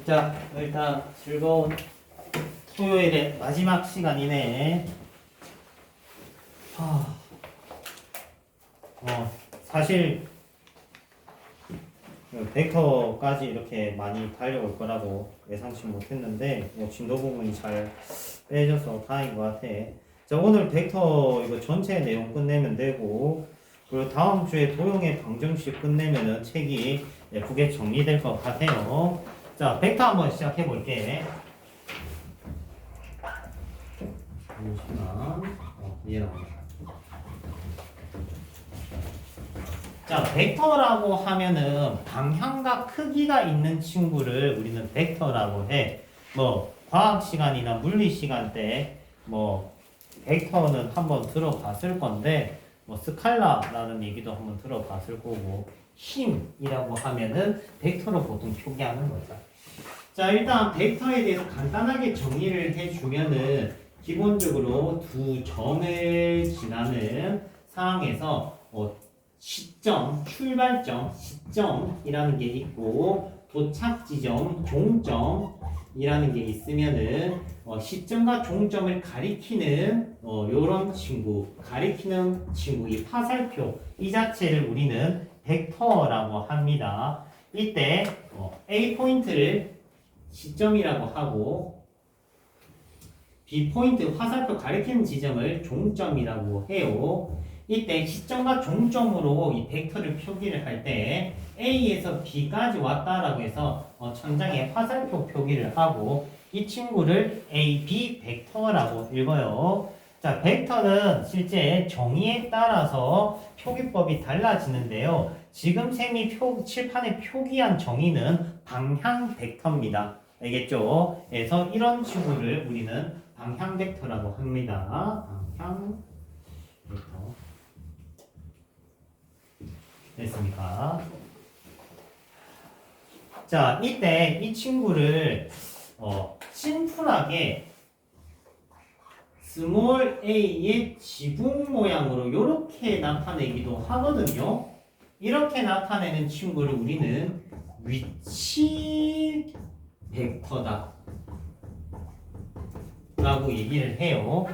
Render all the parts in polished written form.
자, 일단 즐거운 토요일의 마지막 시간이네. 사실 벡터까지 이렇게 많이 달려올 거라고 예상치 못했는데 진도 부분이 잘 빼져서 다행인 것 같아. 자, 오늘 벡터 이거 전체 내용 끝내면 되고, 그리고 다음 주에 도형의 방정식 끝내면은 책이 예쁘게 정리될 것 같아요. 자, 벡터 한번 시작해 볼게. 잠시만. 자, 벡터라고 하면은 방향과 크기가 있는 친구를 우리는 벡터라고 해. 과학 시간이나 물리 시간 때 벡터는 한번 들어봤을 건데, 스칼라라는 얘기도 한번 들어봤을 거고, 힘이라고 하면은 벡터로 보통 표기하는 거죠. 자, 일단 벡터에 대해서 간단하게 정리를 해주면은 기본적으로 두 점을 지나는 상황에서 시점, 출발점, 시점이라는 게 있고 도착 지점, 종점이라는 게 있으면은 시점과 종점을 가리키는 요런 친구, 가리키는 친구, 이 화살표 이 자체를 우리는 벡터라고 합니다. 이때 A 포인트를 시점이라고 하고 B 포인트 화살표 가리키는 지점을 종점이라고 해요. 이때 시점과 종점으로 이 벡터를 표기를 할 때 A에서 B까지 왔다라고 해서 천장에 화살표 표기를 하고 이 친구를 AB 벡터라고 읽어요. 자, 벡터는 실제 정의에 따라서 표기법이 달라지는데요. 지금 쌤이 칠판에 표기한 정의는 방향 벡터입니다. 알겠죠? 그래서 이런 친구를 우리는 방향 벡터라고 합니다. 방향 벡터. 됐습니까? 자, 이때 이 친구를 심플하게 스몰 a의 지붕 모양으로 이렇게 나타내기도 하거든요. 이렇게 나타내는 친구를 우리는 위치 벡터다 라고 얘기를 해요.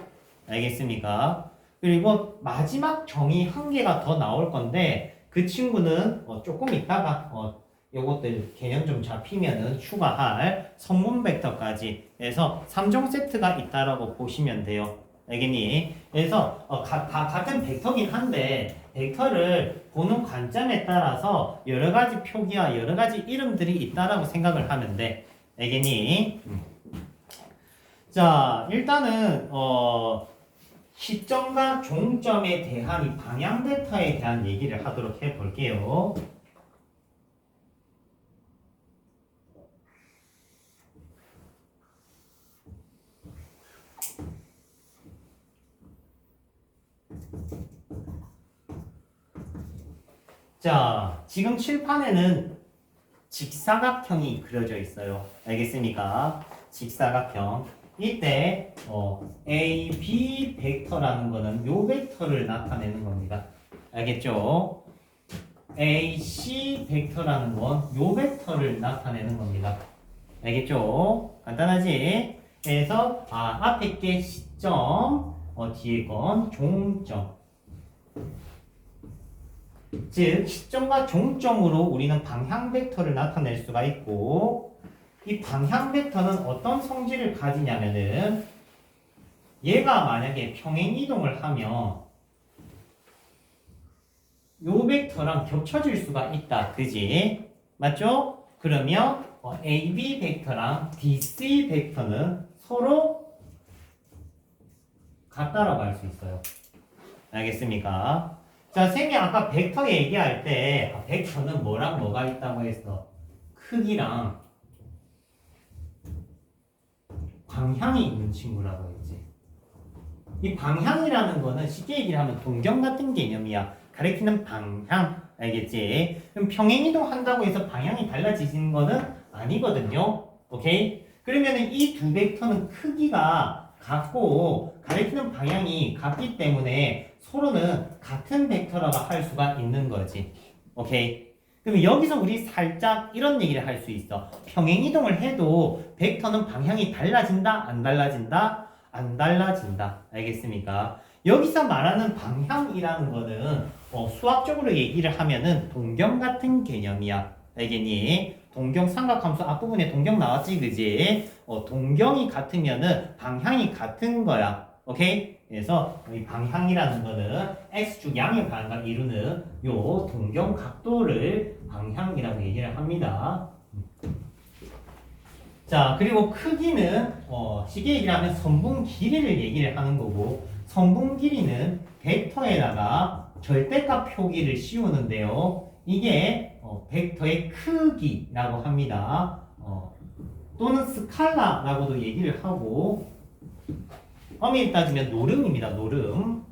알겠습니까? 그리고 마지막 정의 한 개가 더 나올 건데 그 친구는 조금 있다가 요것들 개념 좀 잡히면은 추가할 성분 벡터까지 해서 3종 세트가 있다라고 보시면 돼요. 알겠니? 그래서 같은 벡터긴 한데 벡터를 보는 관점에 따라서 여러 가지 표기와 여러 가지 이름들이 있다라고 생각을 하면 돼. 알겠니? 자, 일단은 시점과 종점에 대한 이 방향 벡터에 대한 얘기를 하도록 해 볼게요. 자, 지금 칠판에는 직사각형이 그려져 있어요. 알겠습니까? 직사각형. 이때 A, B 벡터라는 거는 요 벡터를 나타내는 겁니다. 알겠죠? A, C 벡터라는 건 요 벡터를 나타내는 겁니다. 알겠죠? 간단하지? 그래서 앞에 게 시점, 뒤에 건 종점. 즉 시점과 종점으로 우리는 방향 벡터를 나타낼 수가 있고 이 방향 벡터는 어떤 성질을 가지냐면은 얘가 만약에 평행 이동을 하면 요 벡터랑 겹쳐질 수가 있다. 그지? 맞죠? 그러면 AB 벡터랑 DC 벡터는 서로 같다라고 할 수 있어요. 알겠습니까? 자, 쌤이 아까 벡터 얘기할 때 벡터는 뭐랑 뭐가 있다고 했어? 크기랑 방향이 있는 친구라고 했지. 이 방향이라는 거는 쉽게 얘기를 하면 동경 같은 개념이야. 가리키는 방향. 알겠지? 그럼 평행이동 한다고 해서 방향이 달라지는 거는 아니거든요. 오케이? 그러면은 이 두 벡터는 크기가 같고 가리키는 방향이 같기 때문에 서로는 같은 벡터라고 할 수가 있는 거지. 오케이? 그러면 여기서 우리 살짝 이런 얘기를 할 수 있어. 평행 이동을 해도 벡터는 방향이 달라진다? 안 달라진다? 안 달라진다. 알겠습니까? 여기서 말하는 방향이라는 거는 수학적으로 얘기를 하면은 동경 같은 개념이야. 알겠니? 동경 삼각함수 앞부분에 동경 나왔지, 그지? 동경이 같으면은 방향이 같은 거야. 오케이? 그래서 이 방향이라는 거는 x축 양의 방향을 이루는 요 동경 각도를 방향이라고 얘기를 합니다. 자, 그리고 크기는 쉽게 얘기를 하면 선분 길이를 얘기를 하는 거고, 선분 길이는 벡터에다가 절대값 표기를 씌우는데요. 이게 벡터의 크기라고 합니다. 또는 스칼라라고도 얘기를 하고, 엄밀히 따지면 노름입니다. 노름.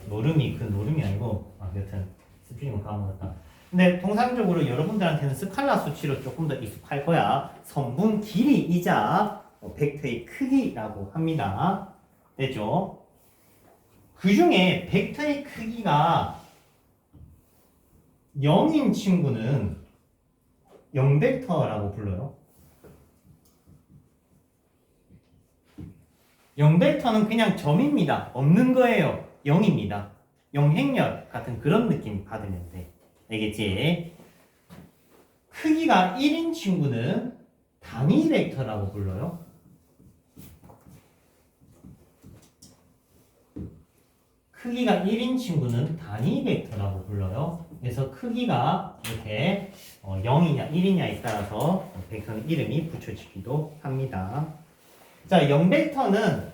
노름이 그 노름이 아니고 여튼 스프링은 까먹었다. 근데 통상적으로 여러분들한테는 스칼라 수치로 조금 더 익숙할 거야. 선분 길이이자 벡터의 크기라고 합니다. 됐죠? 그 중에 벡터의 크기가 0인 친구는 0벡터라고 불러요. 0벡터는 그냥 점입니다. 없는 거예요. 0입니다. 영행렬 같은 그런 느낌 받으면 돼. 알겠지? 크기가 1인 친구는 단위 벡터라고 불러요. 크기가 1인 친구는 단위 벡터라고 불러요. 그래서 크기가 이렇게 0이냐 1이냐에 따라서 벡터는 이름이 붙여지기도 합니다. 자, 0벡터는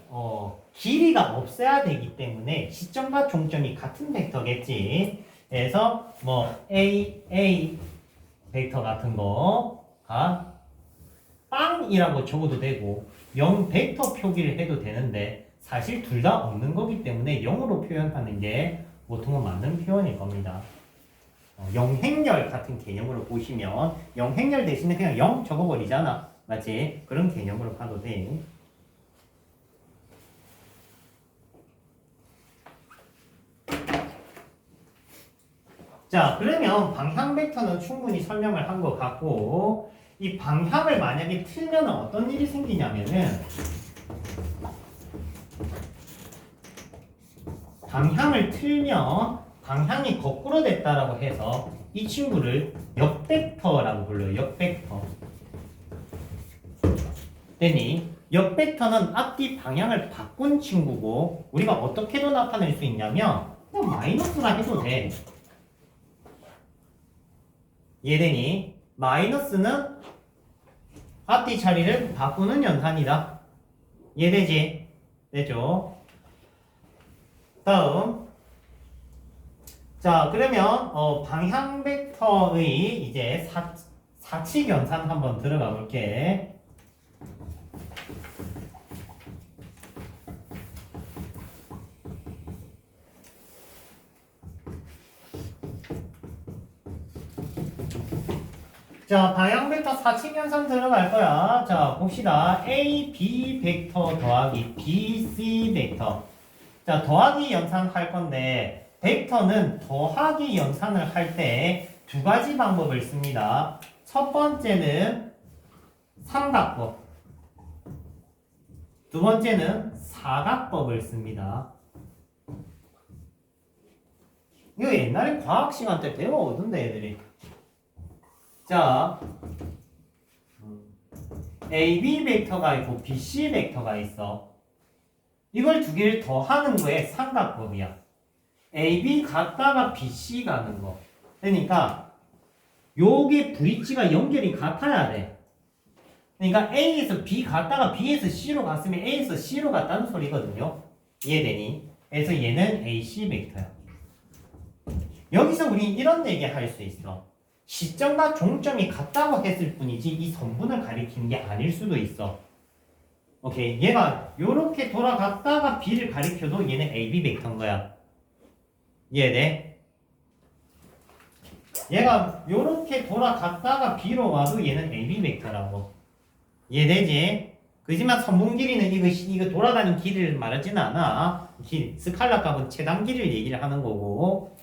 길이가 없어야 되기 때문에 시점과 종점이 같은 벡터겠지. 그래서 A 벡터 같은 거가 빵이라고 적어도 되고 0 벡터 표기를 해도 되는데 사실 둘 다 없는 거기 때문에 0으로 표현하는 게 보통은 맞는 표현일 겁니다. 영행렬 같은 개념으로 보시면 영행렬 대신에 그냥 0 적어버리잖아. 맞지? 그런 개념으로 봐도 돼. 자, 그러면 방향 벡터는 충분히 설명을 한 것 같고, 이 방향을 만약에 틀면 어떤 일이 생기냐면은 방향을 틀면 방향이 거꾸로 됐다라고 해서 이 친구를 역벡터라고 불러요. 역벡터. 되니 역벡터는 앞뒤 방향을 바꾼 친구고 우리가 어떻게도 나타낼 수 있냐면 그냥 마이너스라 해도 돼. 이해되니? 마이너스는 앞뒤 자리를 바꾸는 연산이다. 이해되지? 되죠? 다음. 자, 그러면 방향 벡터의 이제 사칙 연산 한번 들어가 볼게. 자, 방향 벡터 사칙 연산 들어갈 거야. 자, 봅시다. A, B 벡터 더하기 B, C 벡터. 자, 더하기 연산할 건데 벡터는 더하기 연산을 할 때 두 가지 방법을 씁니다. 첫 번째는 삼각법. 두 번째는 사각법을 씁니다. 이거 옛날에 과학 시간 때 배워오던데 애들이. 자, AB 벡터가 있고 BC 벡터가 있어. 이걸 두 개를 더하는 거에 삼각법이야. AB 갔다가 BC 가는 거. 그러니까 요게 브릿지가 연결이 같아야 돼. 그러니까 A에서 B 갔다가 B에서 C로 갔으면 A에서 C로 갔다는 소리거든요. 이해되니? 그래서 얘는 AC 벡터야. 여기서 우리 이런 얘기 할 수 있어. 시점과 종점이 같다고 했을 뿐이지 이 선분을 가리키는 게 아닐 수도 있어. 오케이, 얘가 요렇게 돌아갔다가 B를 가리켜도 얘는 AB 벡터인 거야. 이해돼? 얘가 요렇게 돌아갔다가 B로 와도 얘는 AB 벡터라고. 이해되지? 그지만 선분 길이는 이거 돌아가는 길이를 말하지는 않아. 스칼라 값은 최단 길이를 얘기를 하는 거고.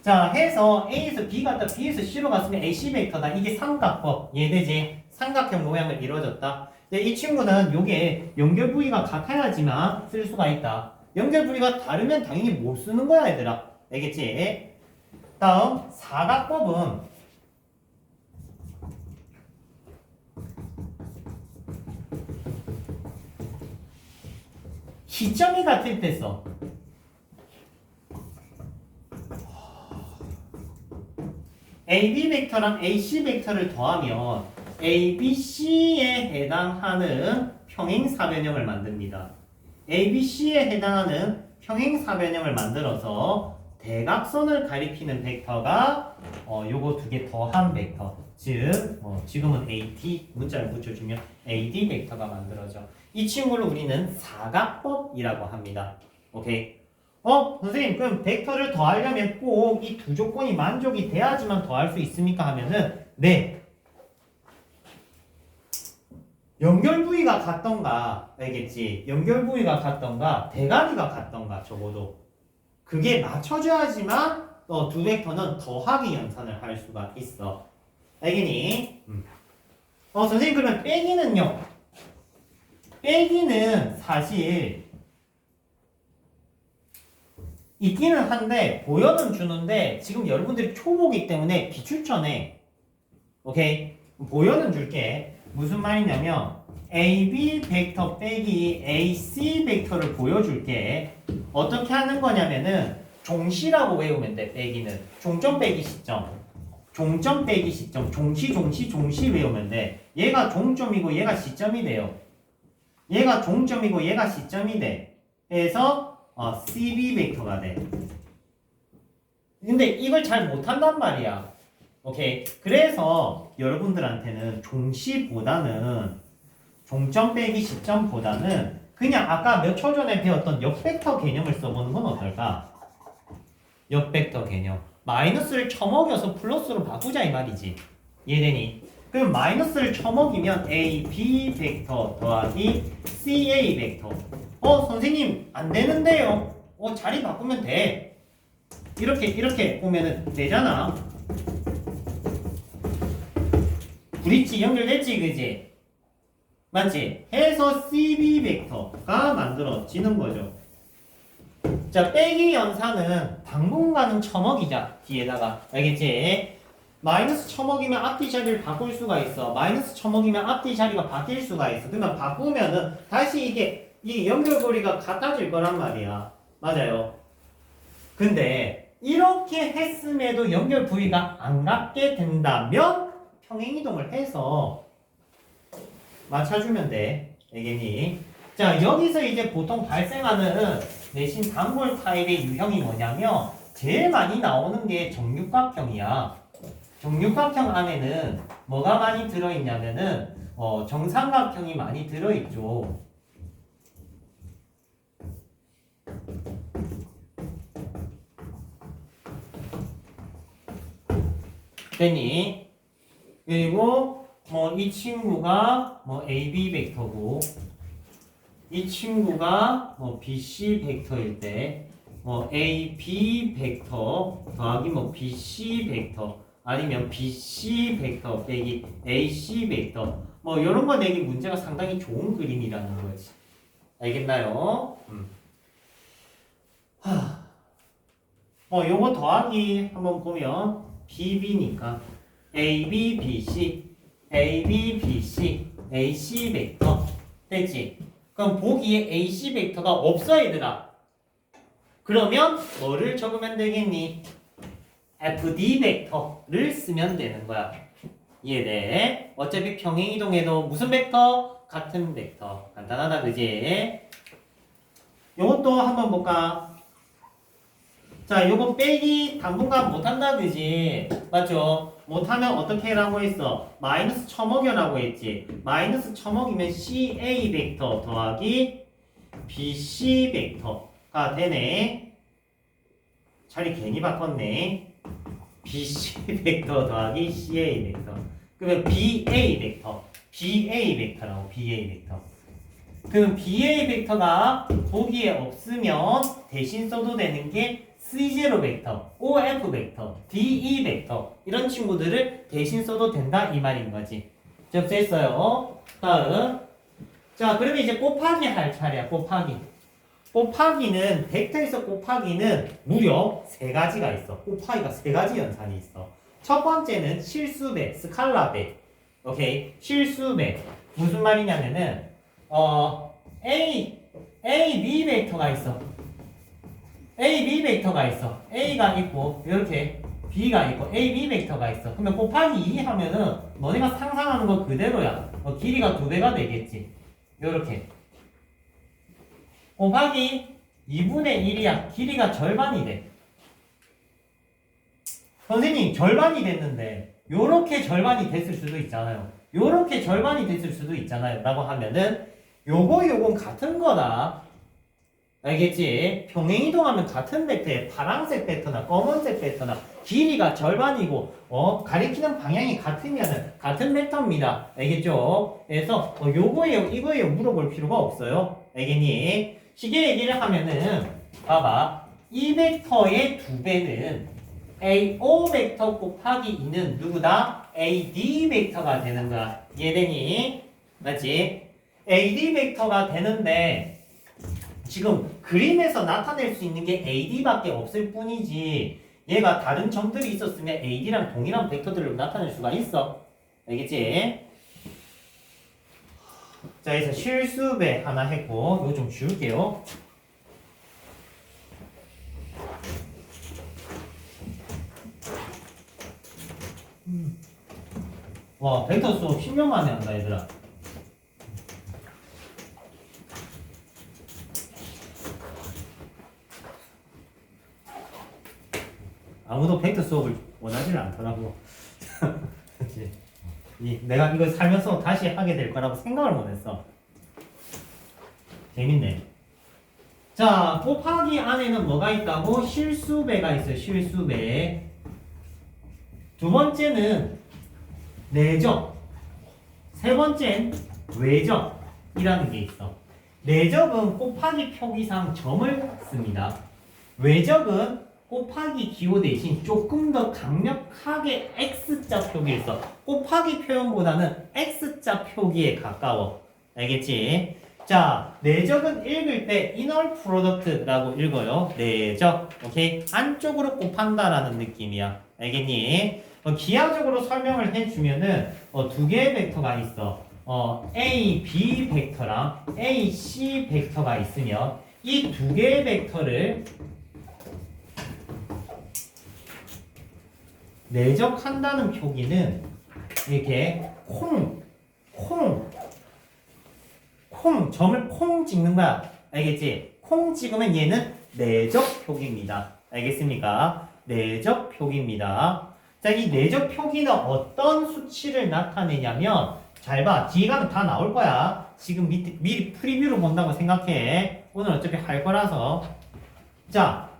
자, 해서 A에서 B 갔다 B에서 C로 갔으면 AC 벡터다. 이게 삼각법. 이해되지? 삼각형 모양을 이루어졌다. 근데 이 친구는 요게 연결 부위가 같아야지만 쓸 수가 있다. 연결 부위가 다르면 당연히 못 쓰는 거야, 얘들아. 알겠지? 다음, 사각법은 시점이 같을 때 써. AB 벡터랑 AC 벡터를 더하면 ABC에 해당하는 평행사변형을 만듭니다. ABC에 해당하는 평행사변형을 만들어서 대각선을 가리키는 벡터가 요거 두 개 더한 벡터. 즉 지금은 AD 문자를 붙여주면 AD 벡터가 만들어져. 이 친구를 우리는 사각법이라고 합니다. 오케이. 선생님, 그럼 벡터를 더하려면 꼭 이 두 조건이 만족이 돼야지만 더할 수 있습니까? 하면은, 네. 연결 부위가 같던가, 알겠지? 연결 부위가 같던가, 대가리가 같던가, 적어도. 그게 맞춰줘야지만, 두 벡터는 더하기 연산을 할 수가 있어. 알겠니? 선생님, 그러면 빼기는요? 빼기는 사실, 있기는 한데 보여는 주는데 지금 여러분들이 초보기 때문에 비추천해. 오케이? 보여는 줄게. 무슨 말이냐면 AB 벡터 빼기 AC 벡터를 보여줄게. 어떻게 하는 거냐면은 종시라고 외우면 돼. 빼기는 종점 빼기 시점, 종점 빼기 시점, 종시 외우면 돼. 얘가 종점이고 얘가 시점이 돼요. 얘가 종점이고 얘가 시점이 돼. 그래서 CB 벡터가 돼. 근데 이걸 잘 못한단 말이야. 오케이. 그래서 여러분들한테는 종시보다는 종점 빼기 시점보다는 그냥 아까 몇 초 전에 배웠던 역벡터 개념을 써보는 건 어떨까? 역벡터 개념. 마이너스를 쳐먹여서 플러스로 바꾸자 이 말이지. 이해되니? 그럼 마이너스를 쳐먹이면 A, B 벡터 더하기 CA 벡터. 선생님 안 되는데요. 자리 바꾸면 돼. 이렇게 보면은 되잖아. 브릿지 연결됐지, 그지? 맞지? 해서 CB 벡터가 만들어지는 거죠. 자, 빼기 연산은 당분간은 쳐먹이자. 뒤에다가. 알겠지? 마이너스 쳐먹이면 앞뒤 자리를 바꿀 수가 있어. 마이너스 쳐먹이면 앞뒤 자리가 바뀔 수가 있어. 그러면 바꾸면은 다시 이 연결고리가 같아질 거란 말이야. 맞아요. 근데 이렇게 했음에도 연결 부위가 안 같게 된다면 평행이동을 해서 맞춰주면 돼. 알겠니? 자, 여기서 이제 보통 발생하는 내신 단골 타입의 유형이 뭐냐면 제일 많이 나오는 게 정육각형이야. 정육각형 안에는 뭐가 많이 들어있냐면은 정삼각형이 많이 들어있죠. 됐니? 그리고 이 친구가 AB 벡터고 이 친구가 BC 벡터일 때 AB 벡터 더하기 BC 벡터 아니면 BC 벡터 빼기 AC 벡터 이런 거 내기 문제가 상당히 좋은 그림이라는 거지. 알겠나요? 요거 더하기 한번 보면 BB니까 AB, BC, AB, BC, AC 벡터 됐지? 그럼 보기에 AC 벡터가 없어 얘들아. 그러면 뭐를 적으면 되겠니? FD 벡터를 쓰면 되는 거야. 이해돼? 어차피 평행이동해도 무슨 벡터? 같은 벡터. 간단하다 그지? 요것도 한번 볼까? 자, 요거 빼기 당분간 못한다 그지? 맞죠? 못하면 어떻게 라고 했어? 마이너스 쳐먹여라고 했지. 마이너스 쳐먹이면 CA 벡터 더하기 BC 벡터가 되네. 자리 괜히 바꿨네. BC 벡터 더하기 CA 벡터. 그러면 BA 벡터. BA 벡터라고 BA 벡터. 그럼 BA 벡터가 보기에 없으면 대신 써도 되는 게 C0 벡터, OF 벡터, DE 벡터 이런 친구들을 대신 써도 된다 이 말인 거지. 접수했어요. 다음. 자, 그러면 이제 곱하기 할 차례야. 곱하기. 곱하기는 벡터에서 곱하기는 무려 세 가지가 있어. 곱하기가 세 가지 연산이 있어. 첫 번째는 실수배, 스칼라배. 오케이. 실수배. 무슨 말이냐면은 B 벡터가 있어. B 벡터가 있어. A가 있고 이렇게 B가 있고 B 벡터가 있어. 그러면 곱하기 2 하면은 너네가 상상하는 거 그대로야. 길이가 2배가 되겠지. 요렇게. 곱하기 2분의 1이야. 길이가 절반이 돼. 선생님, 절반이 됐는데 요렇게 절반이 됐을 수도 있잖아요. 요렇게 절반이 됐을 수도 있잖아요. 라고 하면은 요건 같은 거다. 알겠지? 평행이동하면 같은 벡터에 파란색 벡터나 검은색 벡터나 길이가 절반이고 가리키는 방향이 같으면 같은 벡터입니다. 알겠죠? 그래서 요거예요 이거예요 물어볼 필요가 없어요. 알겠니? 시계 얘기를 하면은 봐봐. 이 벡터의 2배는 AO 벡터 곱하기 2는 누구다? AD 벡터가 되는 거야. 이해되니? 맞지? AD 벡터가 되는데 지금 그림에서 나타낼 수 있는 게 AD밖에 없을 뿐이지 얘가 다른 점들이 있었으면 AD랑 동일한 벡터들로 나타낼 수가 있어. 알겠지? 자, 그래서 실수배 하나 했고 이거 좀 지울게요. 와, 벡터 수업 10년 만에 한다 얘들아. 아무도 벡터 수업을 원하지는 않더라고. 내가 이걸 살면서 다시 하게 될 거라고 생각을 못했어. 재밌네. 자, 곱하기 안에는 뭐가 있다고? 실수배가 있어요. 실수배. 두 번째는 내적. 세 번째는 외적이라는 게 있어. 내적은 곱하기 표기상 점을 씁니다. 외적은 곱하기 기호 대신 조금 더 강력하게 X자 표기를 써. 곱하기 표현보다는 X자 표기에 가까워. 알겠지? 자, 내적은 읽을 때 inner product라고 읽어요. 내적. 오케이? 안쪽으로 곱한다라는 느낌이야. 알겠니? 기하적으로 설명을 해주면은 두 개의 벡터가 있어. A, B 벡터랑 A, C 벡터가 있으면 이 두 개의 벡터를 내적한다는 표기는 이렇게 점을 콩 찍는 거야. 알겠지? 콩 찍으면 얘는 내적 표기입니다. 알겠습니까? 내적 표기입니다. 자, 이 내적 표기는 어떤 수치를 나타내냐면 잘 봐. 뒤에 가면 다 나올 거야. 지금 미리 프리뷰로 본다고 생각해. 오늘 어차피 할 거라서. 자,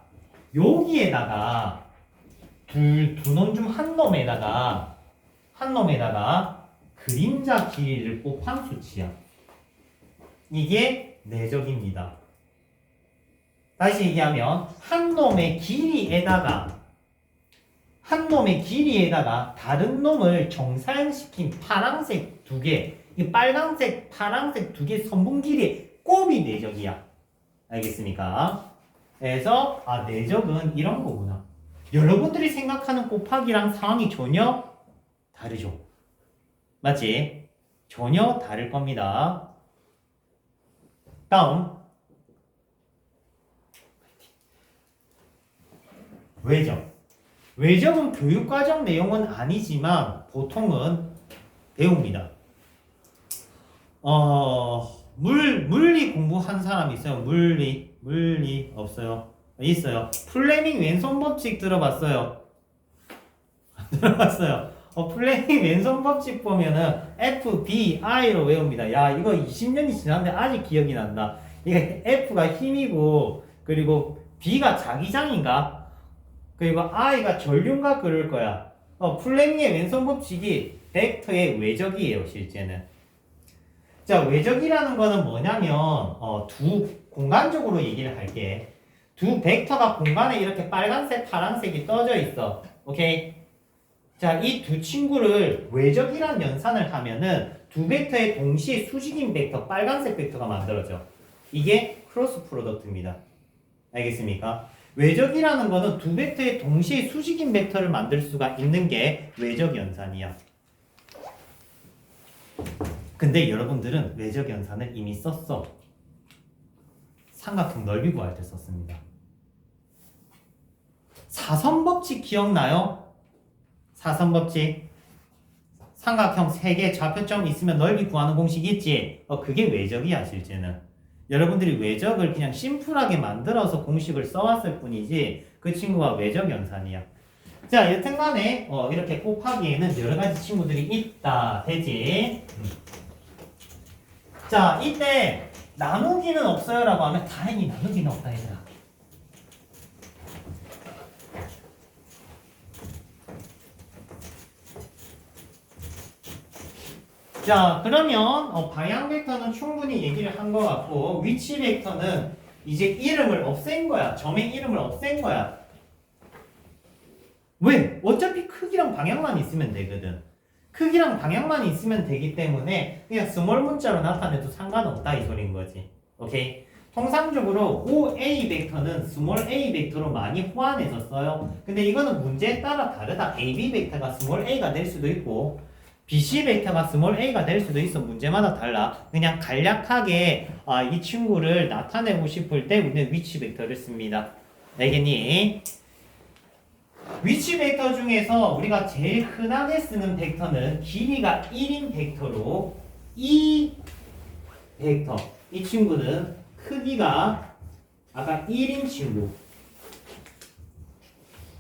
여기에다가 두 놈 중 한 놈에다가 그림자 길이를 곱한 수치야. 이게 내적입니다. 다시 얘기하면 한 놈의 길이에다가 다른 놈을 정사형시킨 파란색 두 개, 이 빨간색, 파란색 두 개 선분 길이의 곱이 내적이야. 알겠습니까? 그래서 내적은 이런 거구나. 여러분들이 생각하는 곱하기랑 상황이 전혀 다르죠. 맞지? 전혀 다를 겁니다. 다음. 외적은 교육과정 내용은 아니지만 보통은 배웁니다. 물리 공부한 사람 있어요? 물리 없어요? 있어요. 플레밍 왼손 법칙 들어봤어요? 들어봤어요. 플레밍 왼손 법칙 보면은 FBI로 외웁니다. 야, 이거 20년이 지났는데 아직 기억이 난다. 이게 F가 힘이고, 그리고 B가 자기장인가? 그리고 I가 전류인가 그럴 거야. 플레밍의 왼손 법칙이 벡터의 외적이에요, 실제는. 자, 외적이라는 거는 뭐냐면, 공간적으로 얘기를 할게. 두 벡터가 공간에 이렇게 빨간색, 파란색이 떠져 있어. 오케이? 자, 이 두 친구를 외적이란 연산을 하면은 두 벡터의 동시에 수직인 벡터, 빨간색 벡터가 만들어져. 이게 크로스 프로덕트입니다. 알겠습니까? 외적이라는 거는 두 벡터의 동시에 수직인 벡터를 만들 수가 있는 게 외적 연산이야. 근데 여러분들은 외적 연산을 이미 썼어. 삼각형 넓이 구할 때 썼습니다. 사선 법칙 기억나요? 사선 법칙. 삼각형 3개 좌표점 있으면 넓이 구하는 공식 있지? 그게 외적이야, 실제는. 여러분들이 외적을 그냥 심플하게 만들어서 공식을 써왔을 뿐이지 그 친구가 외적 연산이야. 자, 여튼간에 이렇게 곱하기에는 여러 가지 친구들이 있다. 되지? 자, 이때 나누기는 없어요 라고 하면 다행히 나누기는 없다, 얘들아. 자, 그러면 방향 벡터는 충분히 얘기를 한 것 같고 위치 벡터는 이제 이름을 없앤 거야. 점의 이름을 없앤 거야. 왜? 어차피 크기랑 방향만 있으면 되거든. 크기랑 방향만 있으면 되기 때문에 그냥 스몰 문자로 나타내도 상관없다 이 소리인 거지. 오케이? 통상적으로 OA 벡터는 스몰 a 벡터로 많이 호환해서 써요. 근데 이거는 문제에 따라 다르다. AB 벡터가 스몰 a가 될 수도 있고 BC 벡터가 스몰 a가 될 수도 있어. 문제마다 달라. 그냥 간략하게 이 친구를 나타내고 싶을 때 우리는 위치 벡터를 씁니다. 알겠니? 위치 벡터 중에서 우리가 제일 흔하게 쓰는 벡터는 길이가 1인 벡터로 이 벡터, 이 친구는 크기가 아까 1인 친구.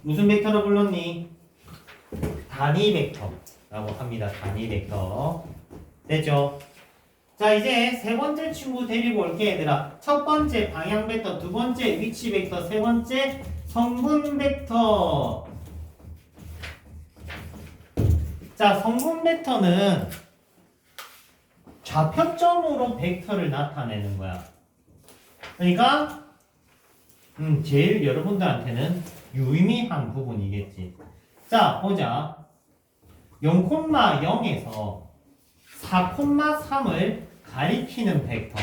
무슨 벡터로 불렀니? 단위 벡터라고 합니다. 단위 벡터. 됐죠? 자, 이제 세 번째 친구 데리고 올게, 얘들아. 첫 번째 방향 벡터, 두 번째 위치 벡터, 세 번째 성분 벡터. 자, 성분 벡터는 좌표점으로 벡터를 나타내는 거야. 그러니까 제일 여러분들한테는 유의미한 부분이겠지. 자, 보자. 0,0에서 4,3을 가리키는 벡터.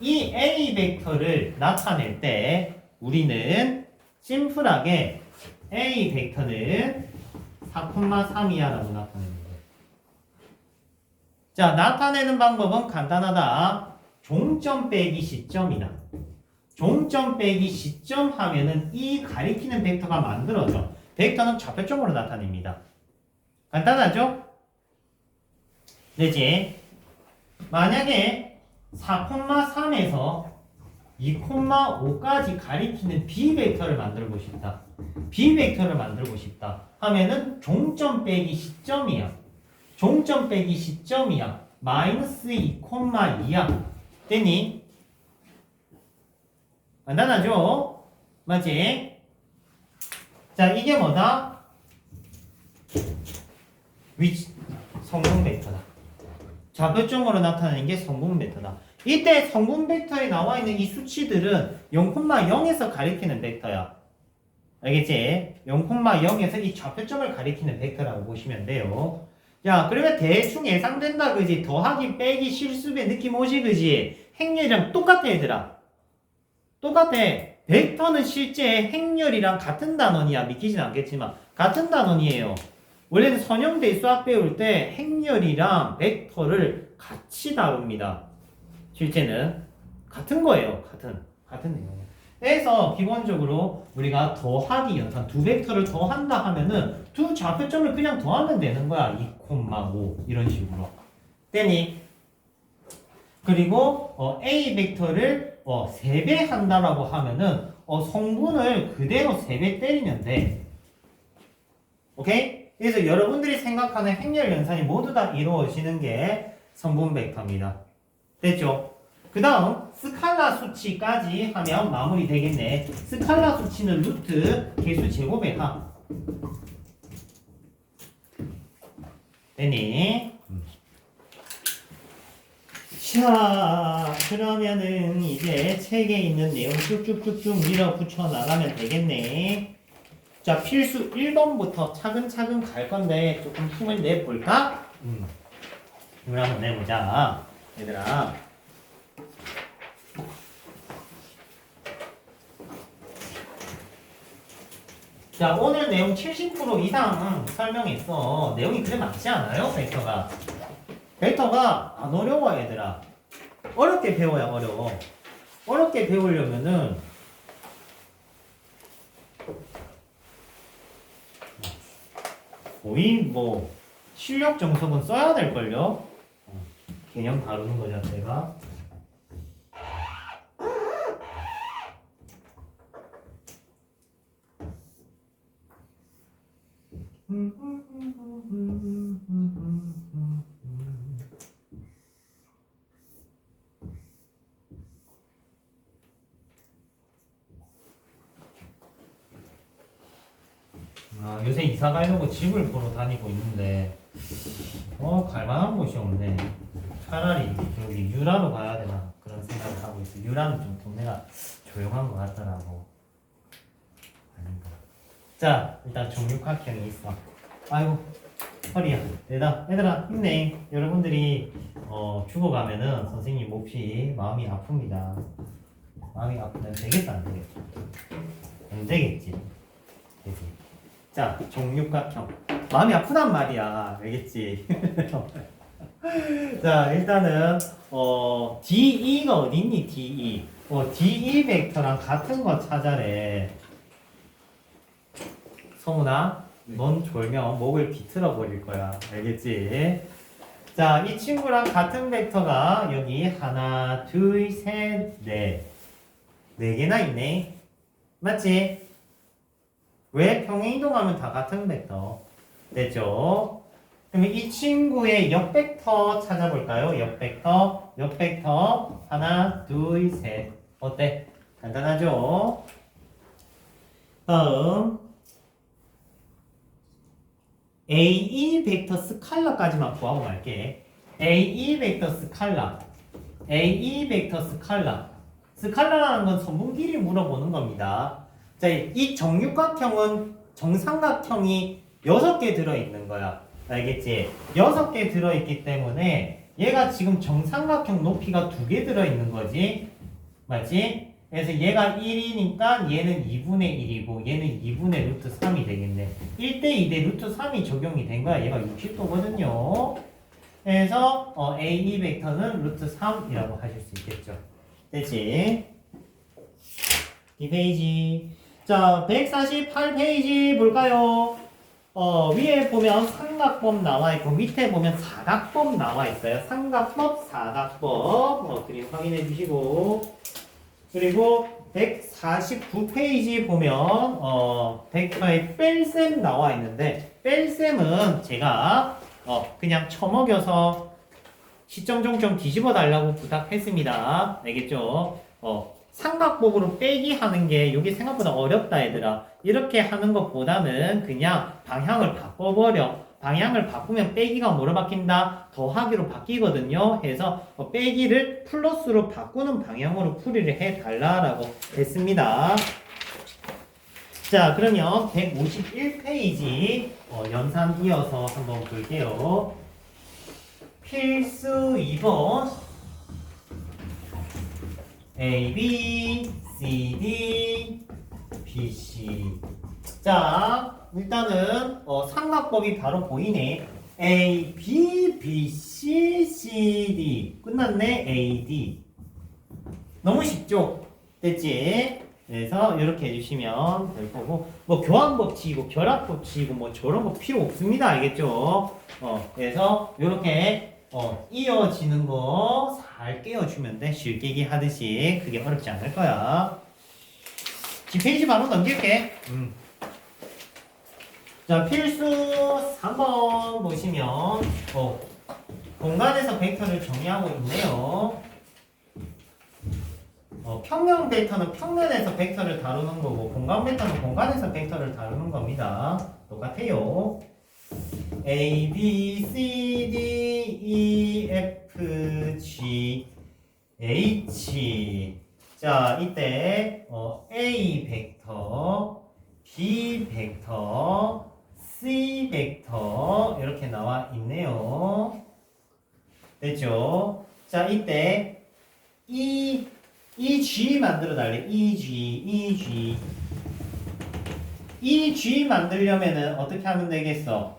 이 A 벡터를 나타낼 때 우리는 심플하게 A 벡터는 4,3이야 라고 나타내는 거예요. 자, 나타내는 방법은 간단하다. 종점 빼기 시점이다. 종점 빼기 시점 하면은 이 가리키는 벡터가 만들어져. 벡터는 좌표점으로 나타냅니다. 간단하죠? 되지? 만약에 4,3에서 2,5까지 가리키는 B 벡터를 만들고 싶다. B 벡터를 만들고 싶다. 하면은 종점 빼기 시점이야. 종점 빼기 시점이야. 마이너스 2,2야. 됐니? 간단하죠? 맞지? 자, 이게 뭐다? 위치, 성분 벡터다. 좌표점으로 나타내는 게 성분 벡터다. 이때 성분 벡터에 나와 있는 이 수치들은 0,0에서 가리키는 벡터야. 알겠지? 0,0에서 이 좌표점을 가리키는 벡터라고 보시면 돼요. 자, 그러면 대충 예상된다, 그지? 더하기, 빼기, 실수배 느낌 오지, 그지? 행렬이랑 똑같아, 얘들아. 똑같아. 벡터는 실제 행렬이랑 같은 단원이야. 믿기진 않겠지만 같은 단원이에요. 원래는 선형대 수학 배울 때 행렬이랑 벡터를 같이 다룹니다. 실제는 같은 거예요. 같은 내용이에요. 그래서 기본적으로 우리가 더하기 연산, 두 벡터를 더한다 하면은 두 좌표점을 그냥 더하면 되는 거야. 2,5 이런 식으로. 되니? 그리고 A 벡터를 3배 한다라고 하면은 성분을 그대로 3배 때리면 돼. 오케이? 그래서 여러분들이 생각하는 행렬 연산이 모두 다 이루어지는 게 성분 벡터입니다. 됐죠? 그 다음 스칼라 수치까지 하면 마무리 되겠네. 스칼라 수치는 루트 개수 제곱의 합. 되니? 자, 그러면은 이제 책에 있는 내용 쭉쭉쭉쭉 밀어붙여 나가면 되겠네. 자, 필수 1번부터 차근차근 갈 건데 조금 힘을 내볼까? 힘을 한번 내보자. 얘들아. 자, 오늘 내용 70% 이상 설명했어. 내용이 그래 많지 않아요? 벡터가. 벡터가 안 어려워, 얘들아. 어렵게 배워야 어려워. 어렵게 배우려면은 거의 뭐 실력 정석은 써야 될걸요? 개념 다루는 거 자체가. 아, 요새 이사 가려고 집을 보러 다니고 있는데 갈만한 곳이 없네. 차라리 여기 유라로 가야 되나 그런 생각을 하고 있어. 유라는 좀 동네가 조용한 것 같더라고. 아닌가. 자, 일단 정육각형이 있어. 아이고 허리야. 얘들아 힘내. 여러분들이 죽어가면은 선생님 몹시 마음이 아픕니다. 마음이 아프면 되겠다 안 되겠다? 안 되겠지. 되지. 자, 정육각형. 마음이 아프단 말이야. 알겠지? 자, 일단은 DE가 어딨니? DE. DE 벡터랑 같은 거 찾아래. 성훈아, 넌 졸면 목을 비틀어 버릴 거야. 알겠지? 자, 이 친구랑 같은 벡터가 여기 하나, 둘, 셋, 넷. 네 개나 있네. 맞지? 왜? 평행이동하면 다 같은 벡터. 됐죠? 그러면 이 친구의 역벡터 찾아볼까요? 역벡터 하나, 둘, 셋. 어때? 간단하죠? 다음 AE 벡터 스칼라까지만 구하고 말게. AE 벡터 스칼라. AE 벡터 스칼라. 스칼라라는 건 선분길이 물어보는 겁니다. 자, 이 정육각형은 정삼각형이 6개 들어있는 거야. 알겠지? 6개 들어있기 때문에 얘가 지금 정삼각형 높이가 2개 들어있는 거지. 맞지? 그래서 얘가 1이니까 얘는 2분의 1이고 얘는 2분의 루트 3이 되겠네. 1대 2대 루트 3이 적용이 된 거야. 얘가 60도거든요. 그래서 AE 벡터는 루트 3이라고 하실 수 있겠죠. 됐지? 이 페이지. 자, 148페이지 볼까요? 위에 보면 삼각법 나와 있고 밑에 보면 사각법 나와 있어요. 삼각법, 사각법 그림 확인해 주시고, 그리고 149페이지 보면 100%의 뺄셈 나와 있는데, 뺄셈은 제가 그냥 처먹여서 시점종점 뒤집어 달라고 부탁했습니다. 알겠죠? 삼각법으로 빼기 하는 게 여기 생각보다 어렵다 얘들아. 이렇게 하는 것보다는 그냥 방향을 바꿔버려. 방향을 바꾸면 빼기가 뭐로 바뀐다? 더하기로 바뀌거든요. 해서 빼기를 플러스로 바꾸는 방향으로 풀이를 해달라고 했습니다. 자, 그러면 151페이지 연산 이어서 한번 볼게요. 필수 2번 A, B, C, D, B, C. 자, 일단은 삼각법이 바로 보이네. A, B, B, C, C, D. 끝났네. A, D. 너무 쉽죠? 됐지? 그래서 이렇게 해주시면 될 거고, 뭐 교환법칙이고 결합법칙이고 뭐 저런 거 필요 없습니다. 알겠죠? 그래서 이렇게 이어지는 거 잘 깨워주면 돼. 실기기 하듯이. 그게 어렵지 않을 거야. 뒷페이지 바로 넘길게. 자, 필수 3번 보시면 공간에서 벡터를 정의하고 있네요. 평면 벡터는 평면에서 벡터를 다루는 거고, 공간 벡터는 공간에서 벡터를 다루는 겁니다. 똑같아요. A, B, C, D, E, F, G 자, 이때 A 벡터, B 벡터, C 벡터 이렇게 나와 있네요. 됐죠? 자, 이때 이 G 만들어 달래. 이 G 만들려면은 어떻게 하면 되겠어?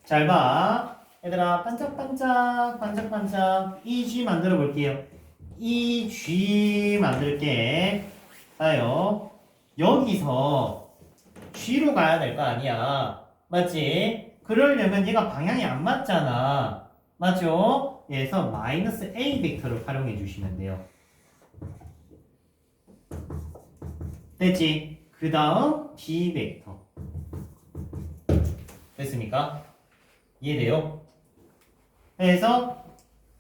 잘 봐. 얘들아, 반짝반짝 이 G 만들어 볼게요. 이 G 만들게. 자요. 여기서 G로 가야 될 거 아니야. 맞지? 그러려면 얘가 방향이 안 맞잖아. 맞죠? 그래서 마이너스 A 벡터를 활용해 주시면 돼요. 됐지? 그 다음 B 벡터. 됐습니까? 이해돼요? 그래서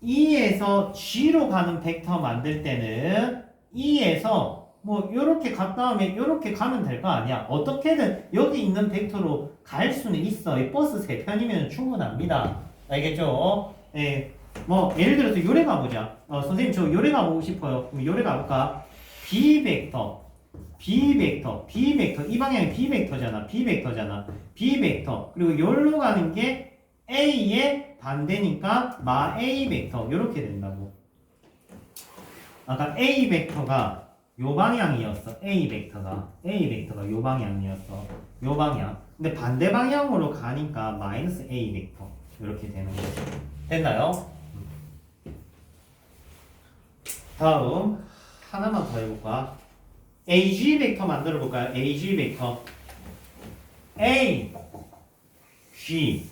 E에서 G로 가는 벡터 만들 때는 E에서 뭐 요렇게 갔다 오면 요렇게 가면 될 거 아니야. 어떻게든 여기 있는 벡터로 갈 수는 있어. 이 버스 3편이면 충분합니다. 알겠죠? 예. 뭐 예를 들어서 요래 가보자. 선생님 저 요래 가보고 싶어요. 그럼 요래 가볼까? B 벡터 이 방향이 B 벡터잖아. B 벡터 그리고 여기로 가는 게 A의 반대니까 마 A 벡터 이렇게 된다고. 아까 A 벡터가 요 방향이었어. A 벡터가 요 방향이었어. 요 방향. 근데 반대 방향으로 가니까 마이너스 A 벡터 이렇게 되는 거죠. 됐나요? 다음 하나만 더 해볼까? AG 벡터 만들어 볼까요? AG 벡터. A, G.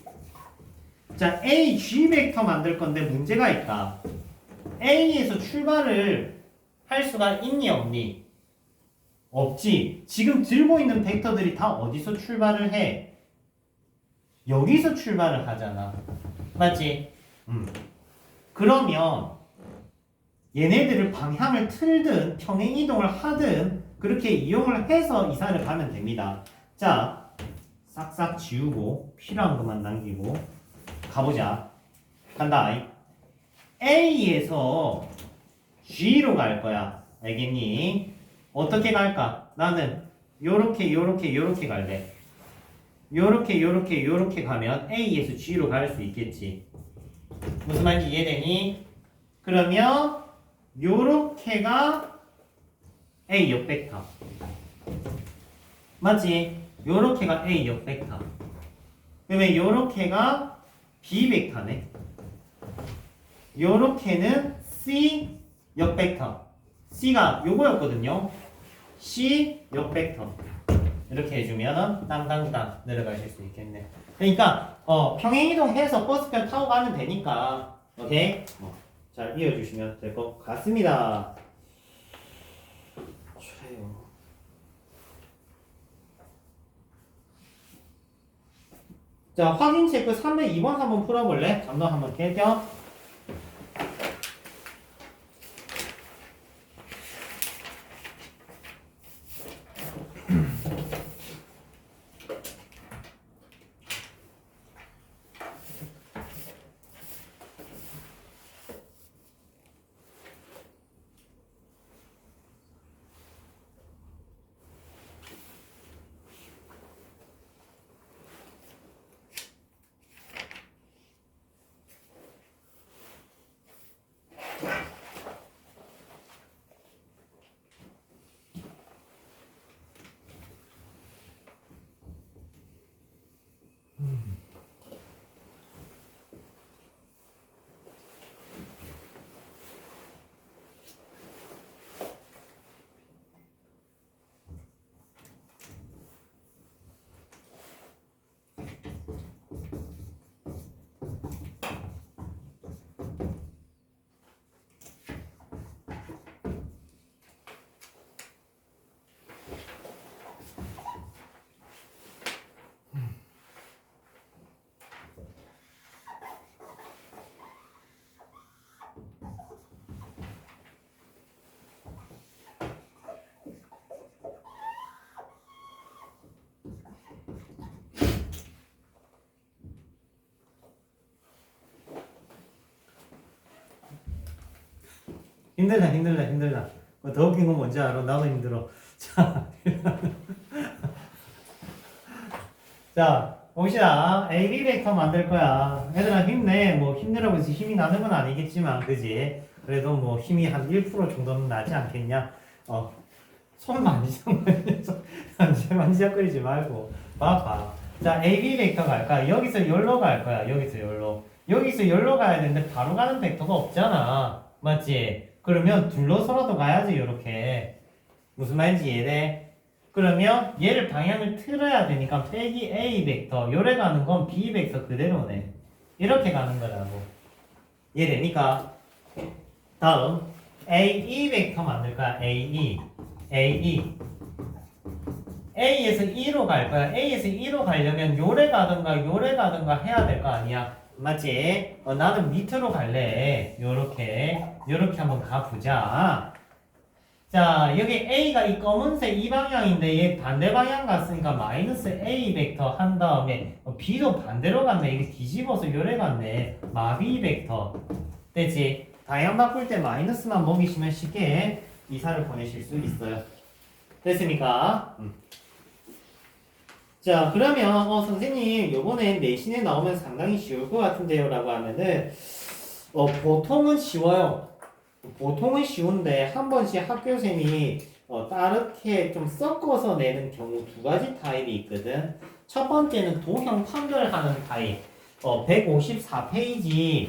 자, AG 벡터 만들 건데 문제가 있다. A에서 출발을 할 수가 있니 없니? 없지. 지금 들고 있는 벡터들이 다 어디서 출발을 해? 여기서 출발을 하잖아. 맞지? 그러면 얘네들을 방향을 틀든 평행 이동을 하든 그렇게 이용을 해서 이사를 가면 됩니다. 자, 싹싹 지우고 필요한 것만 남기고 가보자. 간다. A에서 G로 갈 거야. 알겠니? 어떻게 갈까? 나는 요렇게 갈래. 요렇게 가면 A에서 G로 갈 수 있겠지. 무슨 말인지 이해되니? 그러면 요렇게가 A 역벡터. 맞지? 요렇게가 A 역벡터. 그러면 요렇게가 B 벡터네. 요렇게는 C 역벡터. C가 요거였거든요. C 역벡터. 이렇게 해주면 땅땅땅 내려가실 수 있겠네. 그러니까 평행이동해서 버스편 타고 가면 되니까 오케이? 잘 이어주시면 될 것 같습니다. 그래요. 자, 확인 체크 302번 한번 풀어볼래? 잠도 한번 깰게요. 힘들다. 더 웃긴 건 뭔지 알아? 나도 힘들어. 자, 자, 봅시다. AB 벡터 만들 거야. 얘들아 힘내. 뭐 힘내라고 해서 힘이 나는 건 아니겠지만, 그지? 그래도 뭐 힘이 한 1% 정도는 나지 않겠냐? 손 만지작거리지 말고. 봐봐. 자, AB 벡터 갈까? 여기서 열로 갈 거야. 여기서 열로. 여기서 열로 가야 되는데 바로 가는 벡터가 없잖아. 맞지? 그러면 둘러서라도 가야지, 요렇게. 무슨 말인지 이해돼? 그러면 얘를 방향을 틀어야 되니까 빼기 A 벡터 요래 가는 건 B 벡터 그대로네. 이렇게 가는 거라고. 이해되니까? 다음 AE 벡터 만들 거야. AE A에서 E로 갈 거야. A에서 E로 가려면 요래 가든가 해야 될 거 아니야. 맞지? 나는 밑으로 갈래. 요렇게 한번 가보자. 자, 여기 A가 이 검은색 이 방향인데 얘 반대 방향 갔으니까 마이너스 A 벡터 한 다음에 B도 반대로 갔네. 이게 뒤집어서 요래 갔네. 마비 벡터. 됐지? 방향 바꿀 때 마이너스만 먹이시면 쉽게 이사를 보내실 수 있어요. 됐습니까? 자, 그러면 선생님 요번에 내신에 나오면 상당히 쉬울 것 같은데요 라고 하면은 보통은 쉬워요. 보통은 쉬운데 한 번씩 학교생이 따르게 좀 섞어서 내는 경우 두 가지 타입이 있거든. 첫 번째는 도형 판별하는 타입. 154페이지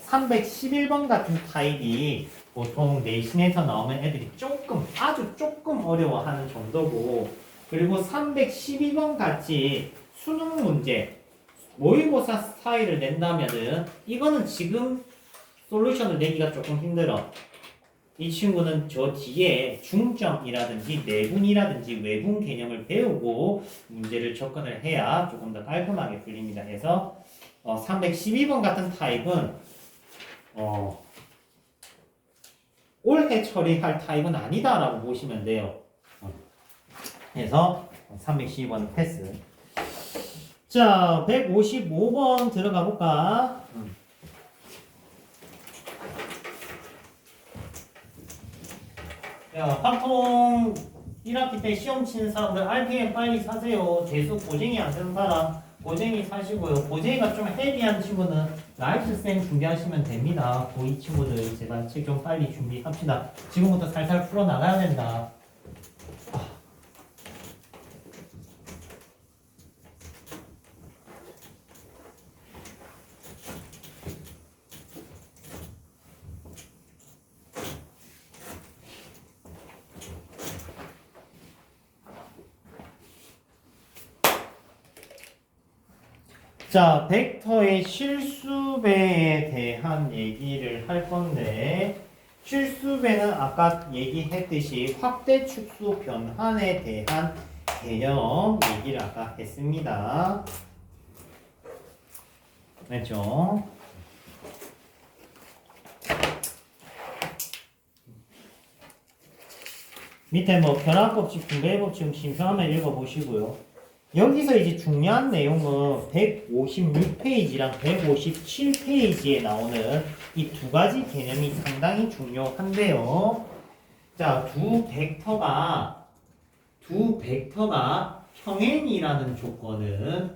311번 같은 타입이 보통 내신에서 나오면 애들이 아주 조금 어려워하는 정도고, 그리고 312번 같이 수능 문제 모의고사 스타일을 낸다면은 이거는 지금 솔루션을 내기가 조금 힘들어. 이 친구는 저 뒤에 중점이라든지 내분이라든지 외분 개념을 배우고 문제를 접근을 해야 조금 더 깔끔하게 풀립니다. 그래서 312번 같은 타입은 올해 처리할 타입은 아니다라고 보시면 돼요. 그래서 312번 패스. 자, 155번 들어가 볼까? 야, 확통 1학기 때 시험 치는 사람들 RPM 빨리 사세요. 재수 고쟁이 안 쓰는 사람 고쟁이 사시고요. 고쟁이가 좀 헤비한 친구는 라이트쌤 준비하시면 됩니다. 고2 친구들 제발 책 좀 빨리 준비합시다. 지금부터 살살 풀어나가야 된다. 자, 벡터의 실수배에 대한 얘기를 할 건데, 실수배는 아까 얘기했듯이 확대 축소 변환에 대한 개념 얘기를 아까 했습니다. 맞죠? 밑에 뭐 변환법칙, 분배법칙 심표하면 읽어보시고요. 여기서 이제 중요한 내용은 156페이지랑 157페이지에 나오는 이 두 가지 개념이 상당히 중요한데요. 자, 두 벡터가 평행이라는 조건은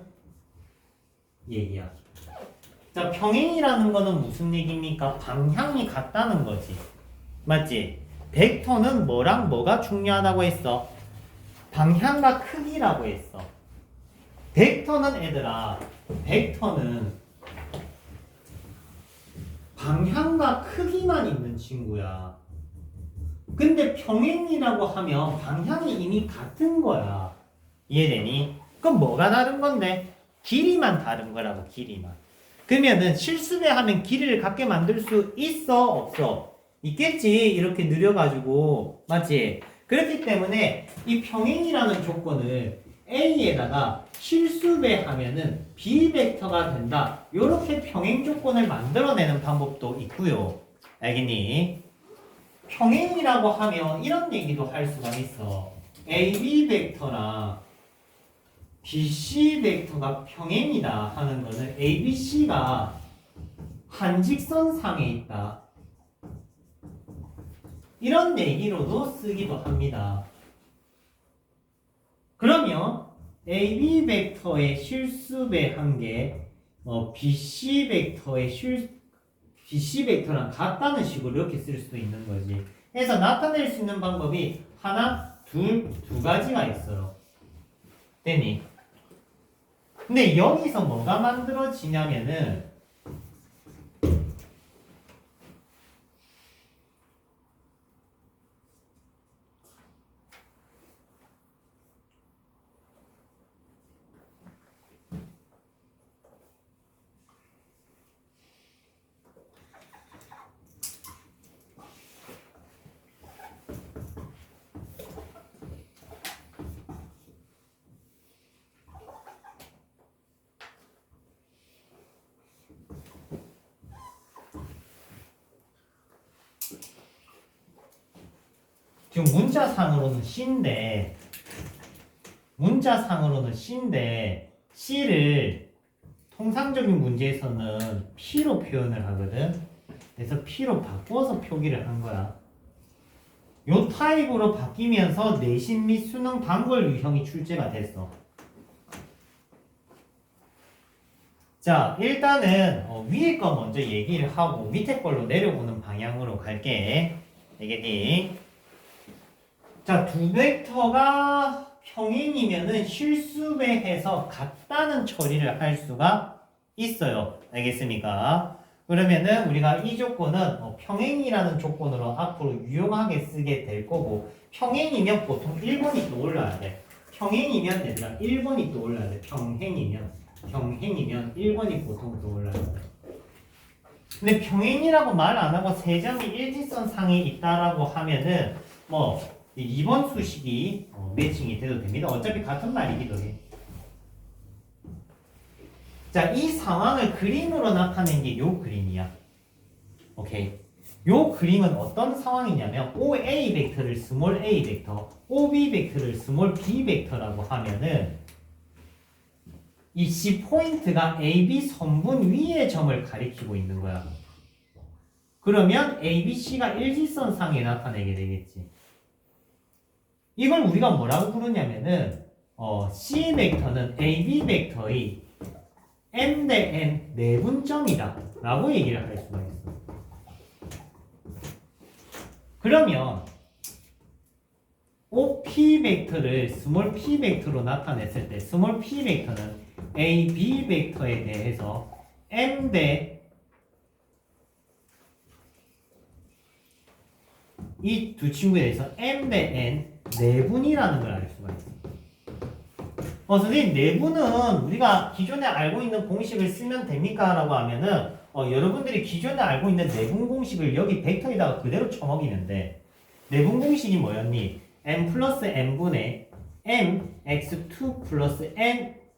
얘기야. 자, 평행이라는 거는 무슨 얘기입니까? 방향이 같다는 거지. 맞지? 벡터는 뭐랑 뭐가 중요하다고 했어? 방향과 크기라고 했어. 벡터는 방향과 크기만 있는 친구야. 근데 평행이라고 하면 방향이 이미 같은 거야. 이해되니? 그럼 뭐가 다른 건데? 길이만 다른 거라고, 길이만. 그러면은 실수배 하면 길이를 같게 만들 수 있어? 없어? 있겠지. 이렇게 느려가지고. 맞지? 그렇기 때문에 이 평행이라는 조건을 A에다가 실수배 하면은 B 벡터가 된다. 이렇게 평행 조건을 만들어내는 방법도 있고요. 알겠니? 평행이라고 하면 이런 얘기도 할 수가 있어. AB 벡터나 BC 벡터가 평행이다 하는 거는 ABC가 한 직선상에 있다. 이런 얘기로도 쓰기도 합니다. 그러면 AB 벡터의 실수배 한계, BC 벡터랑 같다는 식으로 이렇게 쓸 수도 있는 거지. 그래서 나타낼 수 있는 방법이 하나, 두 가지가 있어요. 됐니? 근데 여기서 뭐가 만들어지냐면은 지금 문자상으로는 C인데 C를 통상적인 문제에서는 P로 표현을 하거든. 그래서 P로 바꿔서 표기를 한 거야. 요 타입으로 바뀌면서 내신 및 수능 단골 유형이 출제가 됐어. 자, 일단은 위에 거 먼저 얘기를 하고 밑에 걸로 내려오는 방향으로 갈게. 알겠니? 자, 두 벡터가 평행이면은 실수배해서 같다는 처리를 할 수가 있어요. 알겠습니까? 그러면은 우리가 이 조건은 평행이라는 조건으로 앞으로 유용하게 쓰게 될 거고, 평행이면 보통 1번이 떠올라야 돼. 평행이면 얘들아 1번이 떠올라야 돼. 평행이면 1번이 보통 떠올라야 돼. 근데 평행이라고 말 안 하고 세 점이 일직선 상에 있다라고 하면은 뭐 2번 수식이 매칭이 돼도 됩니다. 어차피 같은 말이기도 해. 자, 이 상황을 그림으로 나타낸 게 요 그림이야. 오케이. 요 그림은 어떤 상황이냐면 OA 벡터를 스몰 a 벡터, OB 벡터를 스몰 b 벡터라고 하면은 이 C 포인트가 AB 선분 위의 점을 가리키고 있는 거야. 그러면 ABC가 일직선 상에 나타내게 되겠지. 이걸 우리가 뭐라고 부르냐면은 C 벡터는 AB 벡터의 M 대 N 내분점이다 라고 얘기를 할 수가 있어. 그러면 OP 벡터를 스몰 p 벡터로 나타냈을 때 스몰 p 벡터는 AB 벡터에 대해서 M 대 이 두 친구에 대해서 M 대 N 내분이라는 걸 알 수가 있어요. 선생님, 내분은 우리가 기존에 알고 있는 공식을 쓰면 됩니까? 라고 하면은 여러분들이 기존에 알고 있는 내분 공식을 여기 벡터에다가 그대로 쳐먹이는데, 내분 공식이 뭐였니? m 플러스 n분의 mx2 플러스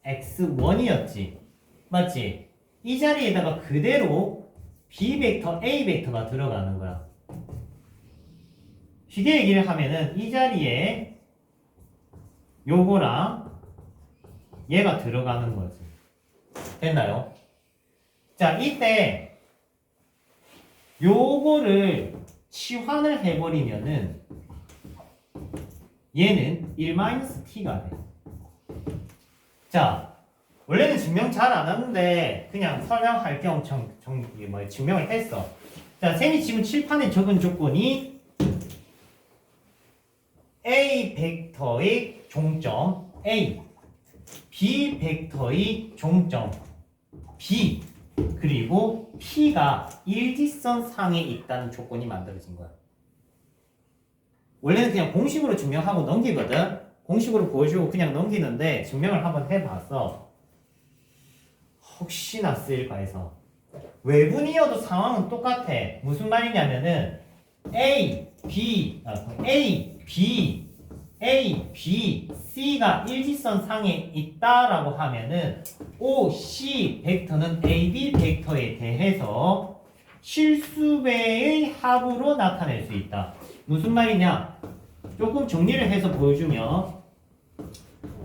nx1이었지. 맞지? 이 자리에다가 그대로 b 벡터, a 벡터가 들어가는 거야. 쉽게 얘기를 하면은 이 자리에 요거랑 얘가 들어가는 거지. 됐나요? 자, 이때 요거를 치환을 해버리면은 얘는 1-t가 돼. 자, 원래는 증명 잘 안 하는데 그냥 설명할 겸 증명을 했어. 자, 쌤이 지금 칠판에 적은 조건이 A 벡터의 종점 A, B 벡터의 종점 B, 그리고 P가 일직선 상에 있다는 조건이 만들어진 거야. 원래는 그냥 공식으로 증명하고 넘기거든. 공식으로 보여주고 그냥 넘기는데 증명을 한번 해봤어. 혹시나 쓰일까 해서. 외분이어도 상황은 똑같아. 무슨 말이냐면은 A, B, C가 일직선 상에 있다라고 하면은 O, C 벡터는 AB 벡터에 대해서 실수배의 합으로 나타낼 수 있다. 무슨 말이냐? 조금 정리를 해서 보여주면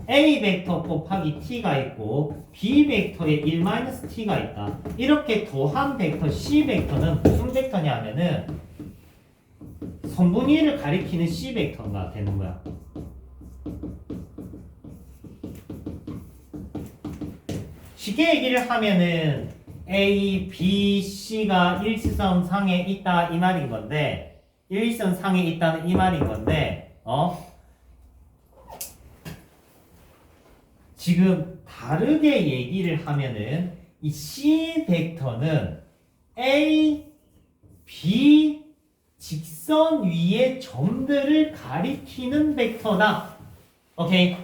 A 벡터 곱하기 T가 있고 B 벡터에 1-T가 있다. 이렇게 더한 벡터 C 벡터는 무슨 벡터냐면은 선분위를 가리키는 C 벡터가 되는 거야. 쉽게 얘기를 하면은 A, B, C가 일직선상에 있다 이 말인 건데 일직선상에 있다는 이 말인 건데 지금 다르게 얘기를 하면은 이 C 벡터는 A, B 직선 위의 점들을 가리키는 벡터다. 오케이?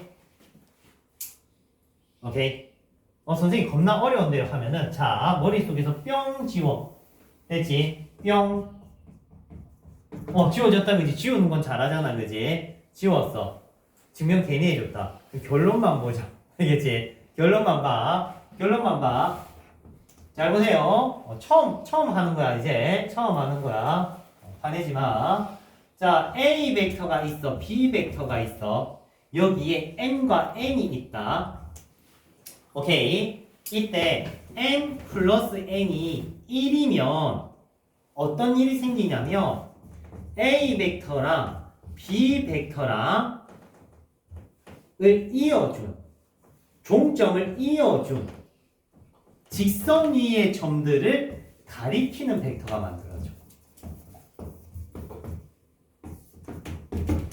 오케이? 선생님 겁나 어려운데요 하면은 자 머릿속에서 뿅 지워. 됐지? 뿅. 지워졌다 그지? 지우는 건 잘하잖아 그지? 지웠어. 증명 괜히 해줬다. 결론만 보자. 알겠지? 결론만 봐. 결론만 봐. 잘 보세요. 처음 하는 거야 이제. 처음 하는 거야. 화내지 마. 자 A 벡터가 있어. B 벡터가 있어. 여기에 M과 N이 있다. 오케이. 이때 M 플러스 N이 1이면 어떤 일이 생기냐면 A 벡터랑 B 벡터랑 을 이어준 종점을 이어준 직선 위의 점들을 가리키는 벡터가 만들어져.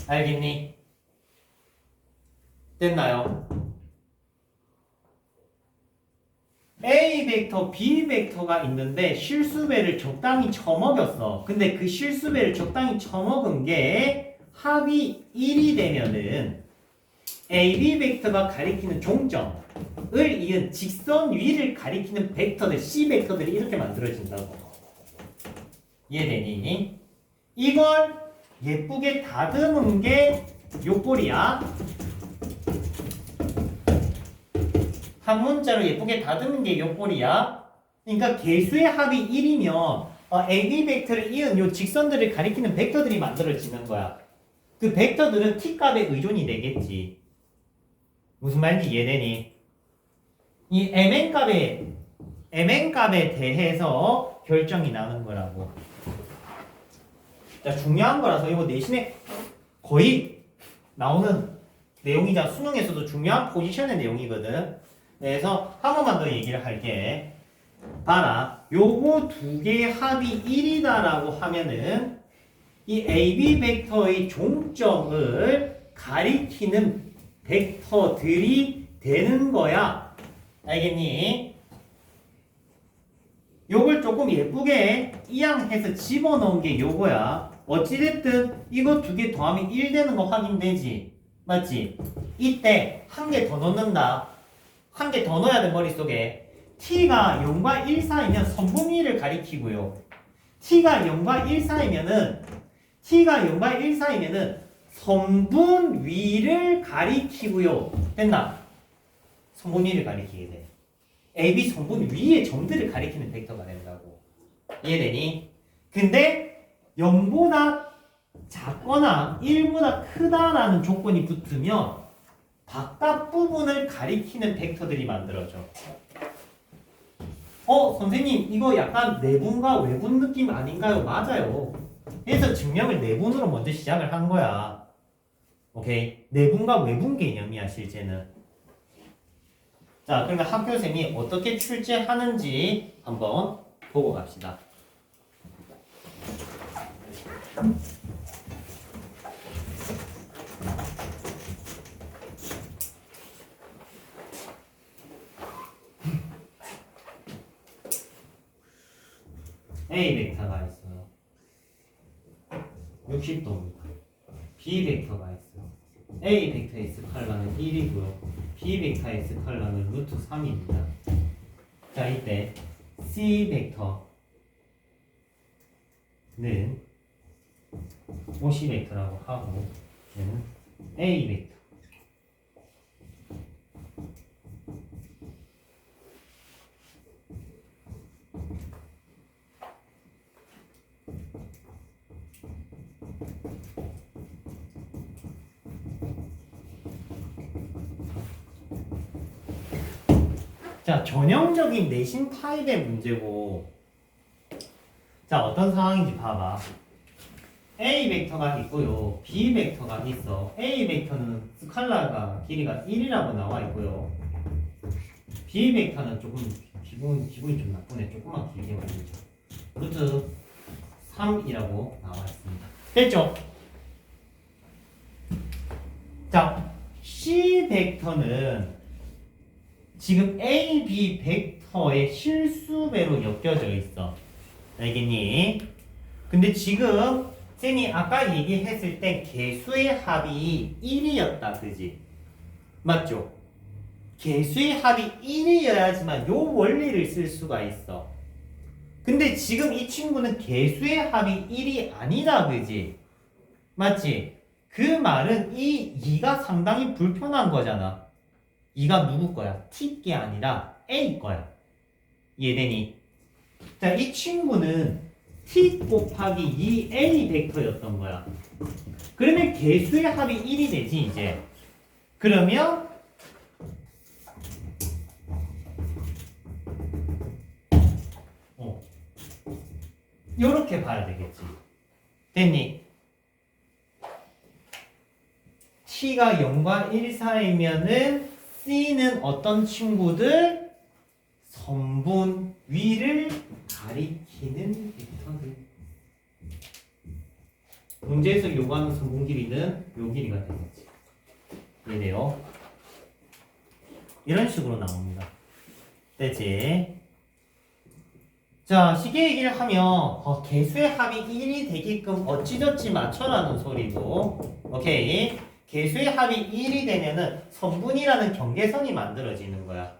알겠니? 됐나요? A 벡터, B 벡터가 있는데 실수배를 적당히 쳐먹였어. 근데 그 실수배를 적당히 쳐먹은 게 합이 1이 되면은 AB 벡터가 가리키는 종점을 이은 직선 위를 가리키는 벡터들, C 벡터들이 이렇게 만들어진다고. 이해되니? 이걸 예쁘게 다듬은 게 요꼴이야. 한 문자로 예쁘게 다듬는 게 요꼴이야. 그러니까 개수의 합이 1이면 AB 벡터를 이은 요 직선들을 가리키는 벡터들이 만들어지는 거야. 그 벡터들은 T값에 의존이 되겠지. 무슨 말인지 이해되니? 이 MN값에 대해서 결정이 나는 거라고. 자, 중요한 거라서 이거 내신에 거의 나오는 내용이자 수능에서도 중요한 포지션의 내용이거든. 그래서 한 번만 더 얘기를 할게. 봐라. 요거 두 개의 합이 1이다라고 하면은 이 AB 벡터의 종점을 가리키는 벡터들이 되는 거야. 알겠니? 요걸 조금 예쁘게 이양해서 집어넣은 게 요거야. 어찌됐든 이거 두 개 더하면 1 되는 거 확인되지? 맞지? 이때 한 개 더 넣는다. 한 개 더 넣어야 돼 머릿속에. t가 0과 1 사이면 선분위를 가리키고요. t가 0과 1 사이면은 선분위를 가리키고요. 됐나? 선분위를 가리키게 돼. AB 선분위의 점들을 가리키는 벡터가 된다고. 이해되니? 근데 0보다 작거나 1보다 크다라는 조건이 붙으면 바깥 부분을 가리키는 벡터들이 만들어져. 선생님 이거 약간 내분과 외분 느낌 아닌가요? 맞아요. 그래서 증명을 내분으로 먼저 시작을 한 거야. 오케이? 내분과 외분 개념이야 실제는. 자, 그러면 학교생이 어떻게 출제하는지 한번 보고 갑시다. A 벡터가 있어요. 60도입니다. B 벡터가 있어요. A 벡터의 스칼라는 1이고요. B 벡터의 스칼라는 루트 3입니다. 자, 이때 C 벡터는 OC 벡터라고 하고 얘는 A 벡터. 자, 전형적인 내신 타입의 문제고, 자, 어떤 상황인지 봐봐. A 벡터가 있고요. B 벡터가 있어. A 벡터는 스칼라가 길이가 1이라고 나와 있고요. B 벡터는 조금 기분이 좀 나쁘네. 조금만 길게 만들자. 루트 3이라고 나와 있습니다. 됐죠? 자, C 벡터는 지금 A, B 벡터의 실수배로 엮여져 있어. 알겠니? 근데 지금 쌤이 아까 얘기했을 때 개수의 합이 1이었다. 그지? 맞죠? 개수의 합이 1이어야지만 요 원리를 쓸 수가 있어. 근데 지금 이 친구는 개수의 합이 1이 아니다. 그지? 맞지? 그 말은 이 2가 상당히 불편한 거잖아. 2가 누구 거야? T게 아니라 A 거야. 이해되니? 자, 이 친구는 T 곱하기 2A 벡터였던 거야. 그러면 개수의 합이 1이 되지, 이제. 그러면 요렇게 봐야 되겠지. 됐니? T가 0과 1 사이면은 C는 어떤 친구들? 선분 위를 가리키는 벡터들. 문제에서 요구하는 선분 길이는 요 길이가 되겠지. 이래요. 이런 식으로 나옵니다. 됐지? 자, 시계 얘기를 하면 개수의 합이 1이 되게끔 어찌저찌 맞춰라는 소리고, 오케이. 개수의 합이 1이 되면은 선분이라는 경계선이 만들어지는 거야.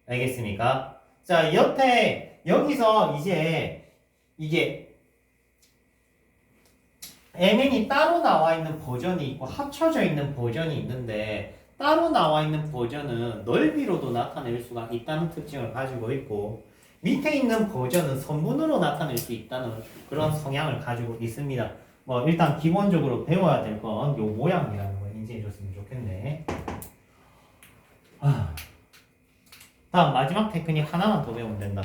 알겠습니까? 자, 옆에 여기서 이제 이게 MN이 따로 나와 있는 버전이 있고 합쳐져 있는 버전이 있는데, 따로 나와 있는 버전은 넓이로도 나타낼 수가 있다는 특징을 가지고 있고, 밑에 있는 버전은 선분으로 나타낼 수 있다는 그런 성향을 가지고 있습니다. 뭐 일단 기본적으로 배워야 될 건 요 모양이라는 걸 인지해 줬으면 좋겠네. 다음 마지막 테크닉 하나만 더 배우면 된다.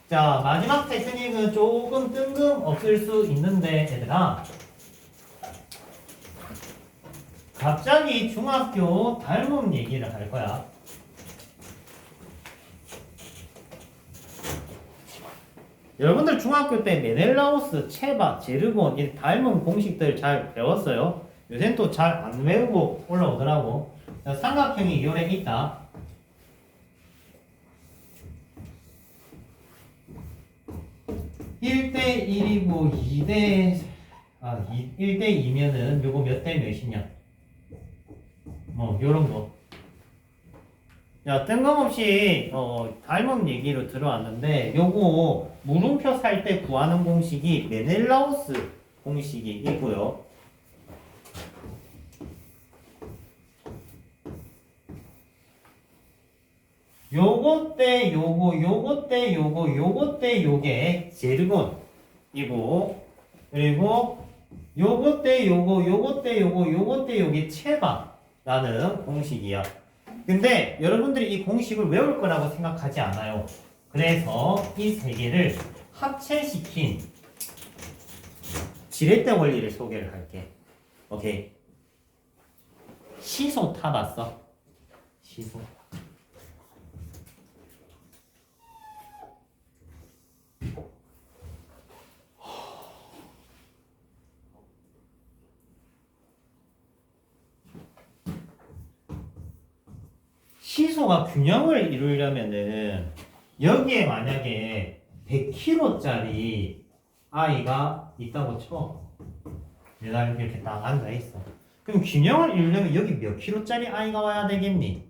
자, 마지막 테크닉은 조금 뜬금없을 수 있는데 얘들아, 갑자기 중학교 닮음 얘기를 할 거야. 여러분들 중학교 때 메넬라우스, 체바, 제르본 이 닮음 공식들 잘 배웠어요? 요새는 또 잘 안 외우고 올라오더라고. 삼각형이 요래 있다. (1대 1이고) 1대 2면은 요거 몇 대 몇이냐? 뭐 요런 거. 야, 뜬금없이 닮음 얘기로 들어왔는데, 요거 물음표 살 때 구하는 공식이 메넬라우스 공식이 있고요. 요거 때 요거, 요거 때 요거, 요거 때 요게 제르곤이고, 그리고 요거 때 요거, 요거 때 요거, 요거 때 요게 체바라는 공식이야. 근데 여러분들이 이 공식을 외울 거라고 생각하지 않아요. 그래서 이 세 개를 합체시킨 지렛대 원리를 소개를 할게. 오케이. 시소 타봤어? 시소. 시소가 균형을 이루려면은 여기에 만약에 100kg짜리 아이가 있다고 쳐. 내가 이렇게 딱 앉아 있어. 그럼 균형을 이루려면 여기 몇 킬로짜리 아이가 와야 되겠니?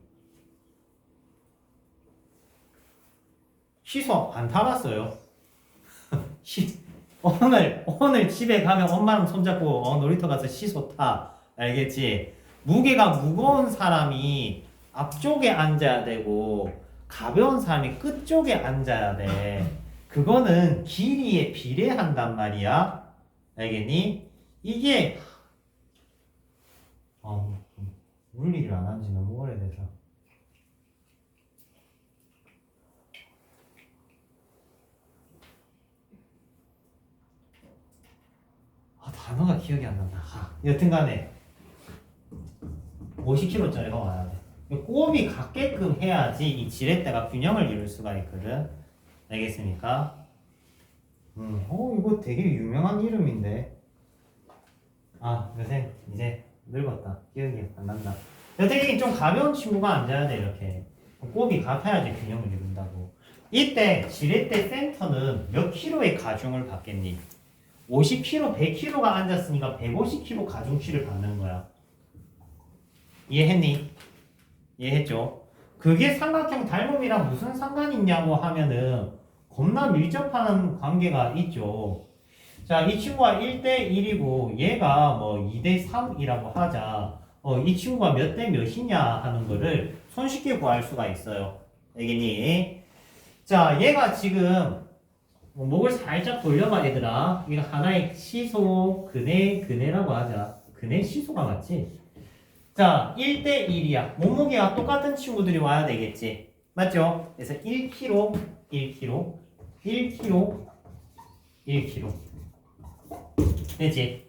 시소 안 타봤어요. 오늘 집에 가면 엄마랑 손잡고 놀이터 가서 시소 타. 알겠지? 무게가 무거운 사람이 앞쪽에 앉아야 되고 가벼운 사람이 끝쪽에 앉아야 돼. 그거는 길이에 비례한단 말이야. 알겠니? 이게 물리를 안 한 지 너무 오래돼서. 단어가 기억이 안 난다. 여튼간에 50kg짜리가 와야 돼. 곱이 같게끔 해야지 이 지렛대가 균형을 이룰 수가 있거든. 알겠습니까? 이거 되게 유명한 이름인데. 요새 이제 늙었다. 기억이 안 난다. 여튼 좀 가벼운 친구가 앉아야 돼. 이렇게 곱이 같아야지 균형을 이룬다고. 이때 지렛대 센터는 몇 킬로의 가중을 받겠니? 50kg, 100kg가 앉았으니까 150kg 가중치를 받는 거야. 이해했니? 이해했죠? 그게 삼각형 닮음이랑 무슨 상관이 있냐고 하면은 겁나 밀접한 관계가 있죠. 자, 이 친구가 1대1이고 얘가 뭐 2대3이라고 하자. 이 친구가 몇 대 몇이냐 하는 거를 손쉽게 구할 수가 있어요. 알겠니? 자, 얘가 지금 목을 살짝 돌려봐 얘들아. 이거 하나의 시소, 근해라고 하자. 근해 시소가 맞지? 자, 1대1이야. 몸무게가 똑같은 친구들이 와야 되겠지. 맞죠? 그래서 1kg, 1kg, 1kg, 1kg. 되지?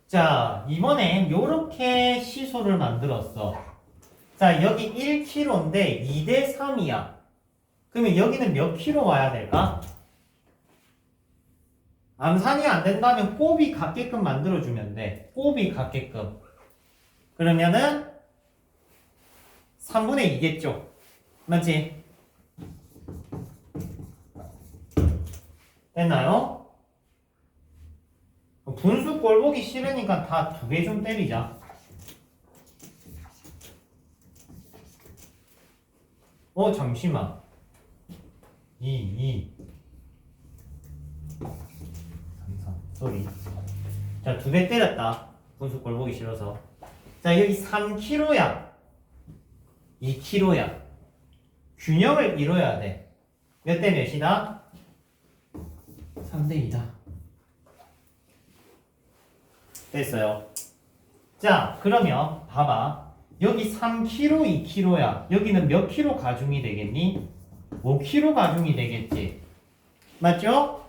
자, 이번엔 요렇게 시소를 만들었어. 자, 여기 1kg인데 2대3이야. 그러면 여기는 몇 킬로 와야 될까? 암산이 안 된다면 곱이 같게끔 만들어주면 돼. 곱이 같게끔. 그러면은 3분의 2겠죠. 맞지? 됐나요? 분수 꼴 보기 싫으니까 다 2배 좀 때리자. 잠시만. 2 3 쏘리. 자, 2배 때렸다. 분수 꼴 보기 싫어서. 자, 여기 3kg야. 2kg야. 균형을 이뤄야 돼. 몇 대 몇이다? 3대 2다. 됐어요. 자, 그러면 봐봐. 여기 3kg, 2kg야. 여기는 몇 킬로 가중이 되겠니? 5kg 가중이 되겠지. 맞죠?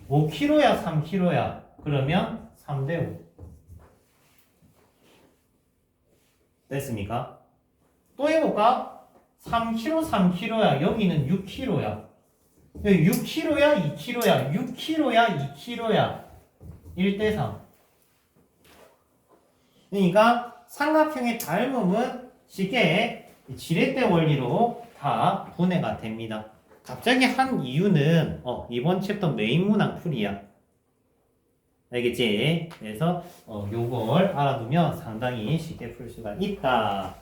5kg야, 3kg야. 그러면 3대 5. 됐습니까? 또 해볼까? 3kg, 3kg야. 여기는 6kg야. 6kg야, 2kg야. 6kg야, 2kg야. 1대3. 그러니까 삼각형의 닮음은 쉽게 지렛대 원리로 다 분해가 됩니다. 갑자기 한 이유는 이번 챕터 메인 문항 풀이야. 알겠지? 그래서 요걸 알아두면 상당히 쉽게 풀 수가 있다.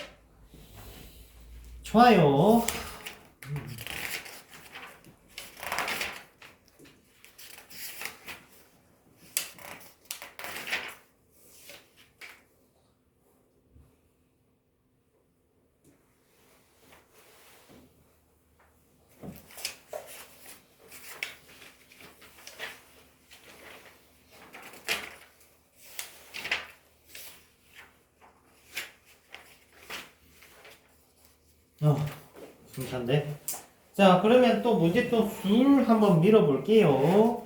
좋아요. 숨찬데. 자, 그러면 또 문제 또 술 한번 밀어볼게요.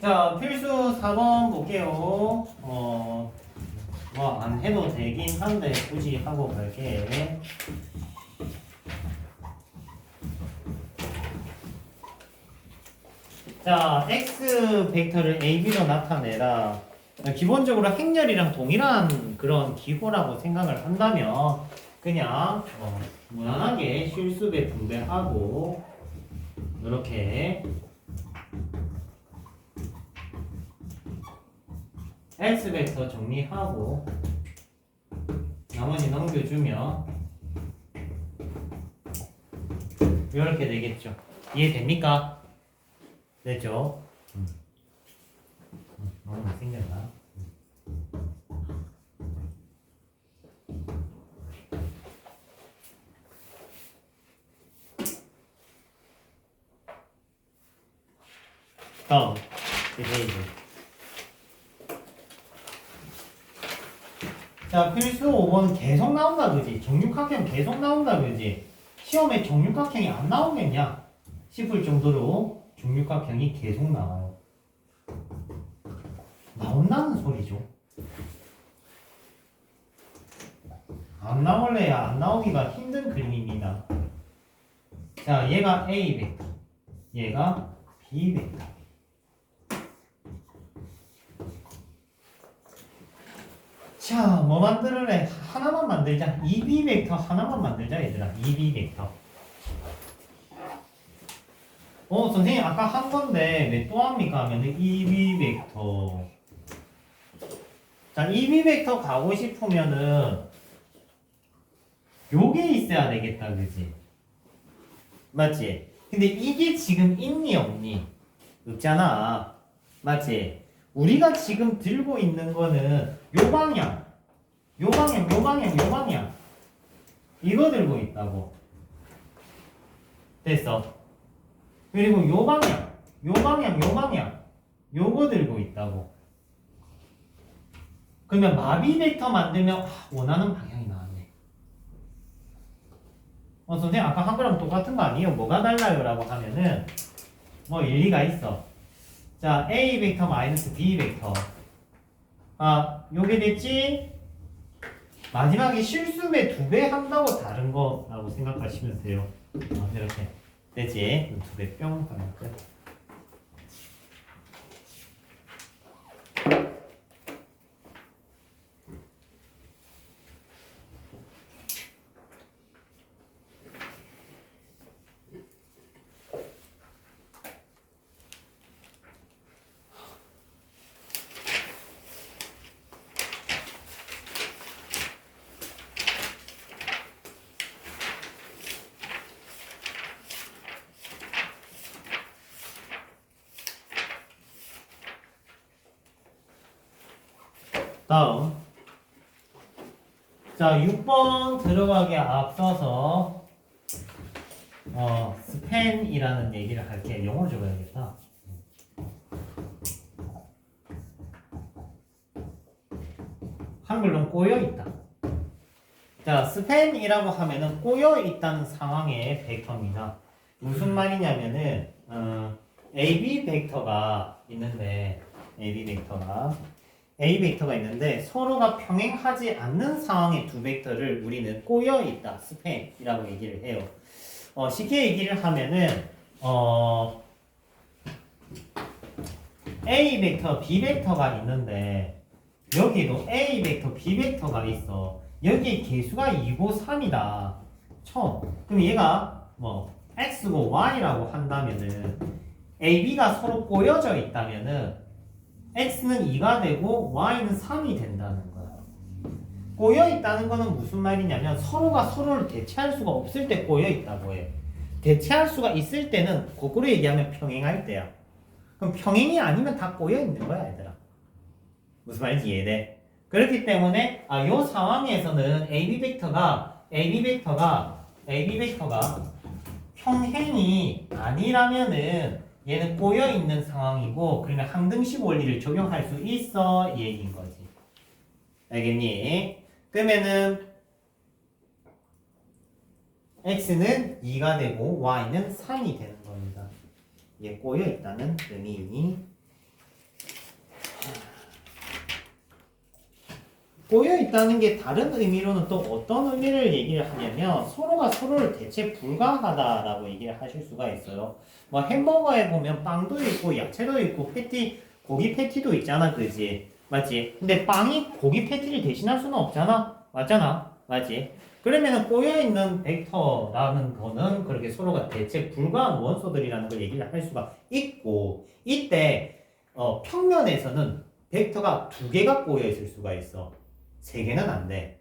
자, 필수 4번 볼게요. 안 해도 되긴 한데 굳이 하고 갈게. 자, x 벡터를 a, b로 나타내라. 기본적으로 행렬이랑 동일한 그런 기호라고 생각을 한다면 그냥 무난하게 실수배 분배하고 이렇게 x 벡터 정리하고 나머지 넘겨주면 이렇게 되겠죠. 이해됩니까? 됐죠? 너무 못생겼나? 다음 페이지. 자, 필수 5번 계속 나온다 그지? 정육각형 계속 나온다 그지? 시험에 정육각형이 안 나오겠냐 싶을 정도로 정육각형이 계속 나와요. 나온다는 소리죠. 안 나올래야 안 나오기가 힘든 그림입니다. 자, 얘가 A 벡터, 얘가 B 벡터. 자, 뭐 만들래? 하나만 만들자. 2B 벡터 하나만 만들자, 얘들아. 2B 벡터. 선생님 아까 한 건데 왜 또 합니까? 하면은 2B 벡터. 자, 2B 벡터 가고 싶으면은 요게 있어야 되겠다, 그지? 맞지? 근데 이게 지금 있니 없니? 없잖아. 맞지? 우리가 지금 들고 있는 거는 요 방향, 요 방향, 요 방향, 요 방향. 이거 들고 있다고. 됐어. 그리고 요 방향, 요 방향, 요 방향. 요거 들고 있다고. 그러면 마비 벡터 만들면 원하는 방향이 나왔네. 선생님 아까 한 거랑 똑같은 거 아니에요? 뭐가 달라요? 라고 하면은 뭐 일리가 있어. 자, A 벡터 마이너스 B 벡터. 요게 됐지? 마지막에 실수배 2배 한다고 다른 거라고 생각하시면 돼요. 이렇게 됐지? 2배 뿅 하면 끝. 다음. 자, 6번 들어가기 앞서서 스팬이라는 얘기를 할게. 영어 적어야겠다. 한글로는 꼬여있다. 자, 스팬이라고 하면은 꼬여있다는 상황의 벡터입니다. 무슨 말이냐면은 AB 벡터가 있는데 A 벡터가 있는데 서로가 평행하지 않는 상황의 두 벡터를 우리는 꼬여있다, 스팬이라고 얘기를 해요. 쉽게 얘기를 하면은 A 벡터, B 벡터가 있는데 여기도 A 벡터, B 벡터가 있어. 여기 개수가 2고 3이다. 그럼 얘가 뭐 X고 Y라고 한다면은 A, B가 서로 꼬여져 있다면은 X는 2가 되고 Y는 3이 된다는 거야. 꼬여 있다는 거는 무슨 말이냐면 서로가 서로를 대체할 수가 없을 때 꼬여 있다고 해. 대체할 수가 있을 때는 거꾸로 얘기하면 평행할 때야. 그럼 평행이 아니면 다 꼬여 있는 거야, 얘들아. 무슨 말인지 이해돼? 그렇기 때문에 이 상황에서는 AB 벡터가 평행이 아니라면은 얘는 꼬여 있는 상황이고, 그러면 항등식 원리를 적용할 수 있어 이 얘기인 거지. 알겠니? 그러면은 x는 2가 되고 y는 3이 되는 겁니다. 얘 꼬여 있다는 의미이니, 꼬여 있다는 게 다른 의미로는 또 어떤 의미를 얘기를 하냐면 서로가 서로를 대체 불가하다라고 얘기를 하실 수가 있어요. 뭐 햄버거에 보면 빵도 있고 야채도 있고 고기 패티도 있잖아, 그지? 맞지? 근데 빵이 고기 패티를 대신할 수는 없잖아, 맞잖아, 맞지? 그러면은 꼬여 있는 벡터라는 거는 그렇게 서로가 대체 불가한 원소들이라는 걸 얘기를 할 수가 있고, 이때 평면에서는 벡터가 2개가 꼬여 있을 수가 있어. 3개는 안 돼.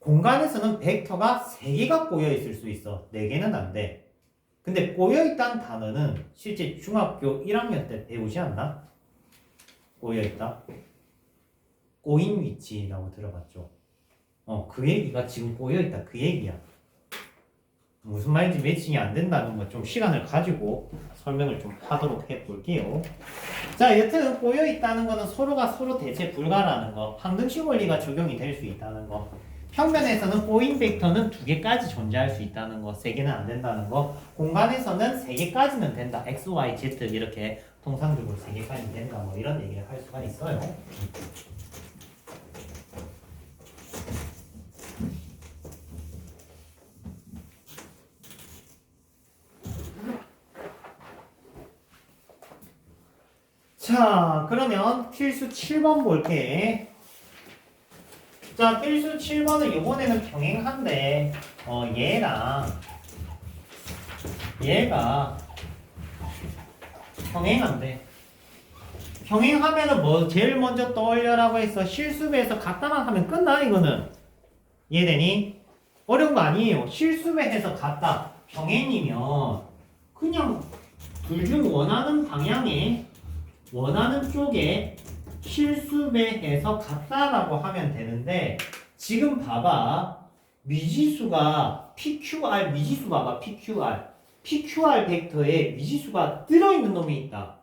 공간에서는 벡터가 3개가 꼬여 있을 수 있어. 4개는 안 돼. 근데 꼬여 있다는 단어는 실제 중학교 1학년 때 배우지 않나? 꼬여 있다. 꼬인 위치라고 들어봤죠. 그 얘기가 지금 꼬여 있다. 그 얘기야. 무슨 말인지 매칭이 안 된다는 거 좀 시간을 가지고 설명을 좀 하도록 해볼게요. 자, 여튼 꼬여 있다는 거는 서로가 서로 대체 불가라는 거, 항등식 원리가 적용이 될 수 있다는 거, 평면에서는 꼬인 벡터는 2개까지 존재할 수 있다는 거, 3개는 안 된다는 거, 공간에서는 3개까지는 된다. x, y, z 이렇게 통상적으로 3개까지 된다. 뭐 이런 얘기를 할 수가 있어요. 자, 그러면 필수 7번 볼게. 자, 필수 7번은 이번에는 평행한데, 얘랑 얘가 평행한데. 평행하면은 뭐 제일 먼저 떠올려라고 해서 실수배에서 같다만 하면 끝나, 이거는. 이해되니? 어려운 거 아니에요. 실수배해서 같다. 평행이면 그냥 둘 중 원하는 방향에 원하는 쪽에 실수배해서 같다라고 하면 되는데 지금 봐봐. 미지수가 PQR 미지수 봐봐. PQR 벡터에 미지수가 들어있는 놈이 있다.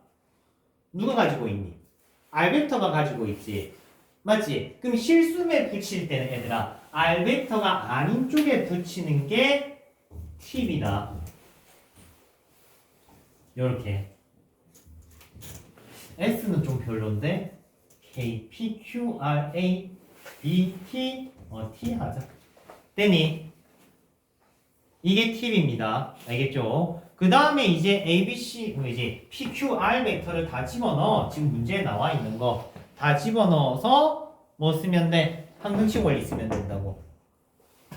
누가 가지고 있니? R 벡터가 가지고 있지. 맞지? 그럼 실수배 붙일 때는 얘들아 R 벡터가 아닌 쪽에 붙이는 게 팁이다. 요렇게 S는 좀 별론데 K, P, Q, R, A, B, T T 하자. 됐니? 이게 팁입니다. 알겠죠? 그 다음에 이제 A, B, C 이제 P, Q, R 벡터를 다 집어넣어. 지금 문제에 나와 있는 거 다 집어넣어서 뭐 쓰면 돼? 항등식 원리 쓰면 된다고.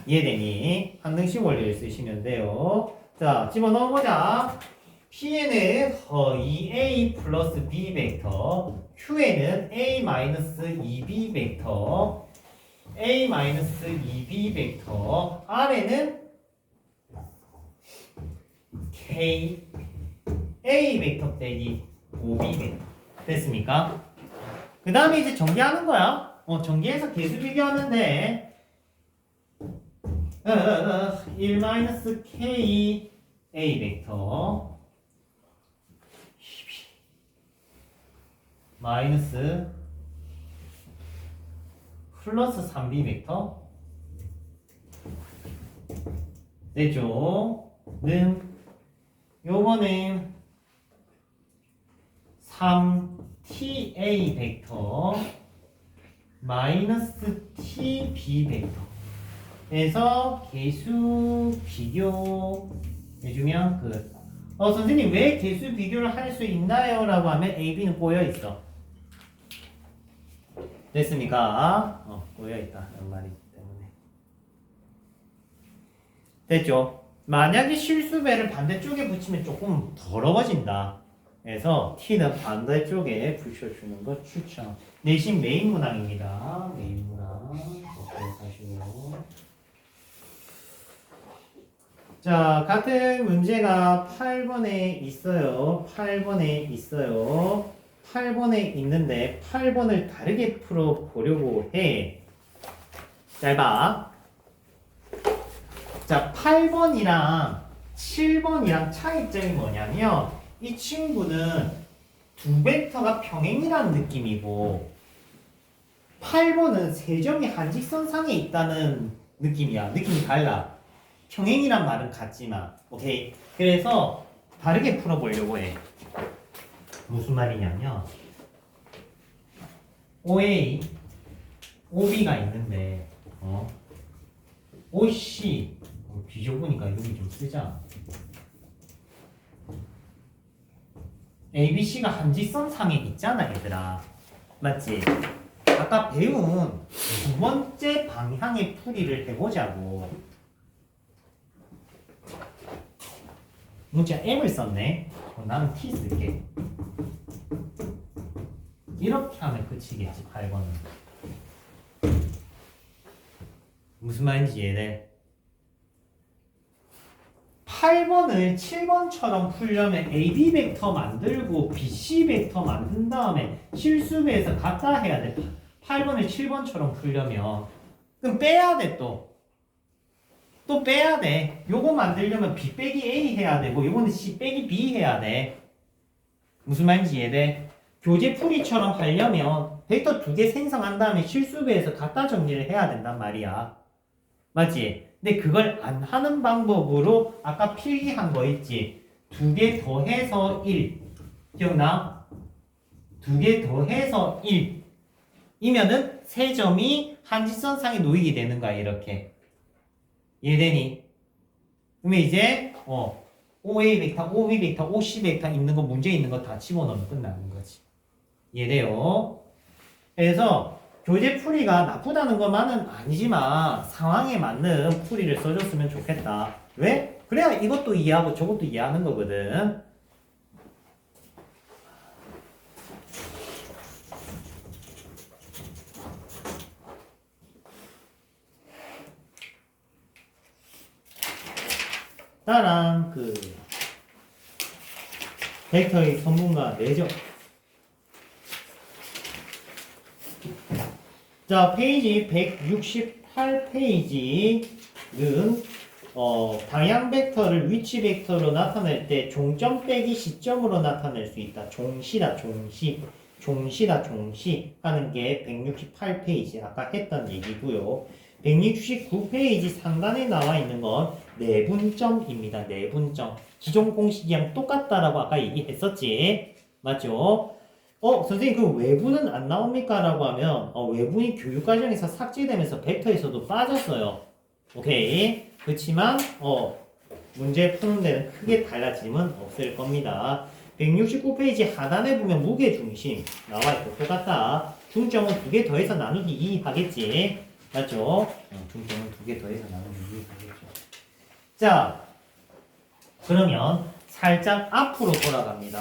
이해되니? 항등식 원리를 쓰시면 돼요. 자, 집어넣어보자. P에는 2A 플러스 B 벡터, Q에는 A 마이너스 2B 벡터, A 마이너스 2B 벡터, R에는 K A 벡터 빼기 5B 벡터. 됐습니까? 그 다음에 이제 전개하는 거야. 전개해서 개수 비교하면 돼. 1 마이너스 K A 벡터 마이너스 플러스 3B 벡터 되죠? 는 요거는 3TA 벡터 마이너스 TB 벡터 에서 개수 비교 해주면 끝. 선생님 왜 개수 비교를 할 수 있나요? 라고 하면 AB는 꼬여있어. 됐습니까? 꼬여있다 이런 말이기 때문에. 됐죠? 만약에 실수배를 반대쪽에 붙이면 조금 더러워진다. 그래서 T는 반대쪽에 붙여주는 거 추천. 내신 메인 문항입니다. 메인 문항. 하시고. 자, 같은 문제가 8번에 있어요. 8번에 있어요. 8번에 있는데 8번을 다르게 풀어보려고 해. 잘 봐. 자, 8번이랑 7번이랑 차이점이 뭐냐면 이 친구는 두 벡터가 평행이라는 느낌이고 8번은 세 점이 한직선상에 있다는 느낌이야. 느낌이 달라. 평행이란 말은 같지만 오케이. 그래서 다르게 풀어보려고 해. 무슨 말이냐면 OA, OB가 있는데 OC 비교보니까 여기 좀 쓰자. ABC가 한직선 상에 있잖아 얘들아. 맞지? 아까 배운 두 번째 방향의 풀이를 해보자고. 문자 M을 썼네. 나는 T 쓸게. 이렇게 하면 끝이겠지. 8번은 무슨 말인지 이해돼? 8번을 7번처럼 풀려면 AB 벡터 만들고 BC 벡터 만든 다음에 실수배에서 갖다 해야 돼. 8번을 7번처럼 풀려면. 그럼 빼야 돼 또. 또 빼야 돼. 요거 만들려면 B 빼기 A 해야 되고 요거는 C 빼기 B 해야 돼. 무슨 말인지 이해돼? 교재풀이처럼 하려면 벡터 2개 생성한 다음에 실수배에서 갖다 정리를 해야 된단 말이야. 맞지? 근데 그걸 안 하는 방법으로 아까 필기한 거 있지? 2개 더해서 1 기억나? 2개 더해서 1 이면은 세 점이 한지선상에 놓이게 되는 거야 이렇게. 이해되니? 그러면 이제 OA 벡터, OB 벡터, OC 벡터 있는 거 문제 있는 거 다 집어넣으면 끝나는 거지. 이해돼요? 그래서 교재 풀이가 나쁘다는 것만은 아니지만 상황에 맞는 풀이를 써줬으면 좋겠다. 왜? 그래야 이것도 이해하고 저것도 이해하는 거거든. 따란 벡터의 성분과 내적. 자, 페이지 168페이지는 방향 벡터를 위치 벡터로 나타낼 때 종점 빼기 시점으로 나타낼 수 있다. 종시다, 종시. 종시다, 종시 하는 게 168페이지 아까 했던 얘기고요. 169페이지 상단에 나와 있는 건 내분점입니다. 내분점. 기존 공식이랑 똑같다라고 아까 얘기했었지. 맞죠? 선생님 그 외분은 안 나옵니까? 라고 하면 외분이 교육과정에서 삭제되면서 벡터에서도 빠졌어요. 오케이. 그렇지만 문제 푸는 데는 크게 달라짐은 없을 겁니다. 169페이지 하단에 보면 무게중심 나와 있고 똑같다. 중점은 2개 더해서 나누기 2 하겠지. 맞죠? 중점은 2개 더해서 나누기 2 하겠죠. 자, 그러면 살짝 앞으로 돌아갑니다.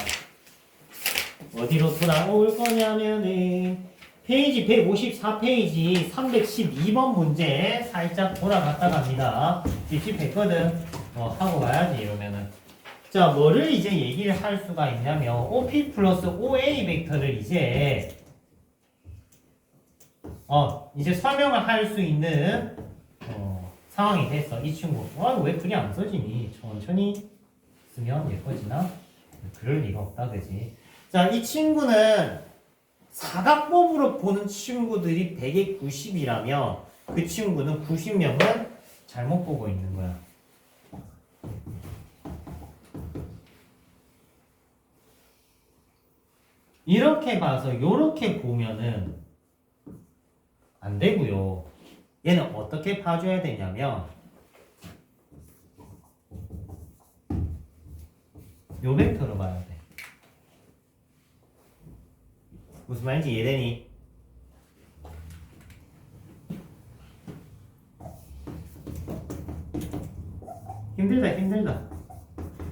어디로 돌아올 거냐면은 페이지 154페이지 312번 문제 살짝 돌아갔다 갑니다. 찝찝했거든. 하고 가야지 이러면은. 자, 뭐를 이제 얘기를 할 수가 있냐면 OP 플러스 OA 벡터를 이제 설명을 할 수 있는 상황이 됐어. 이 친구. 왜 글이 안 써지니? 천천히 쓰면 예뻐지나? 그럴 리가 없다, 그지? 자, 이 친구는 사각법으로 보는 친구들이 100에 90이라면 그 친구는 90명은 잘못 보고 있는 거야. 이렇게 봐서 요렇게 보면은 안 되고요. 얘는 어떻게 봐줘야 되냐면 요 벡터로 봐야 돼. 무슨 말인지 이해되니? 힘들다.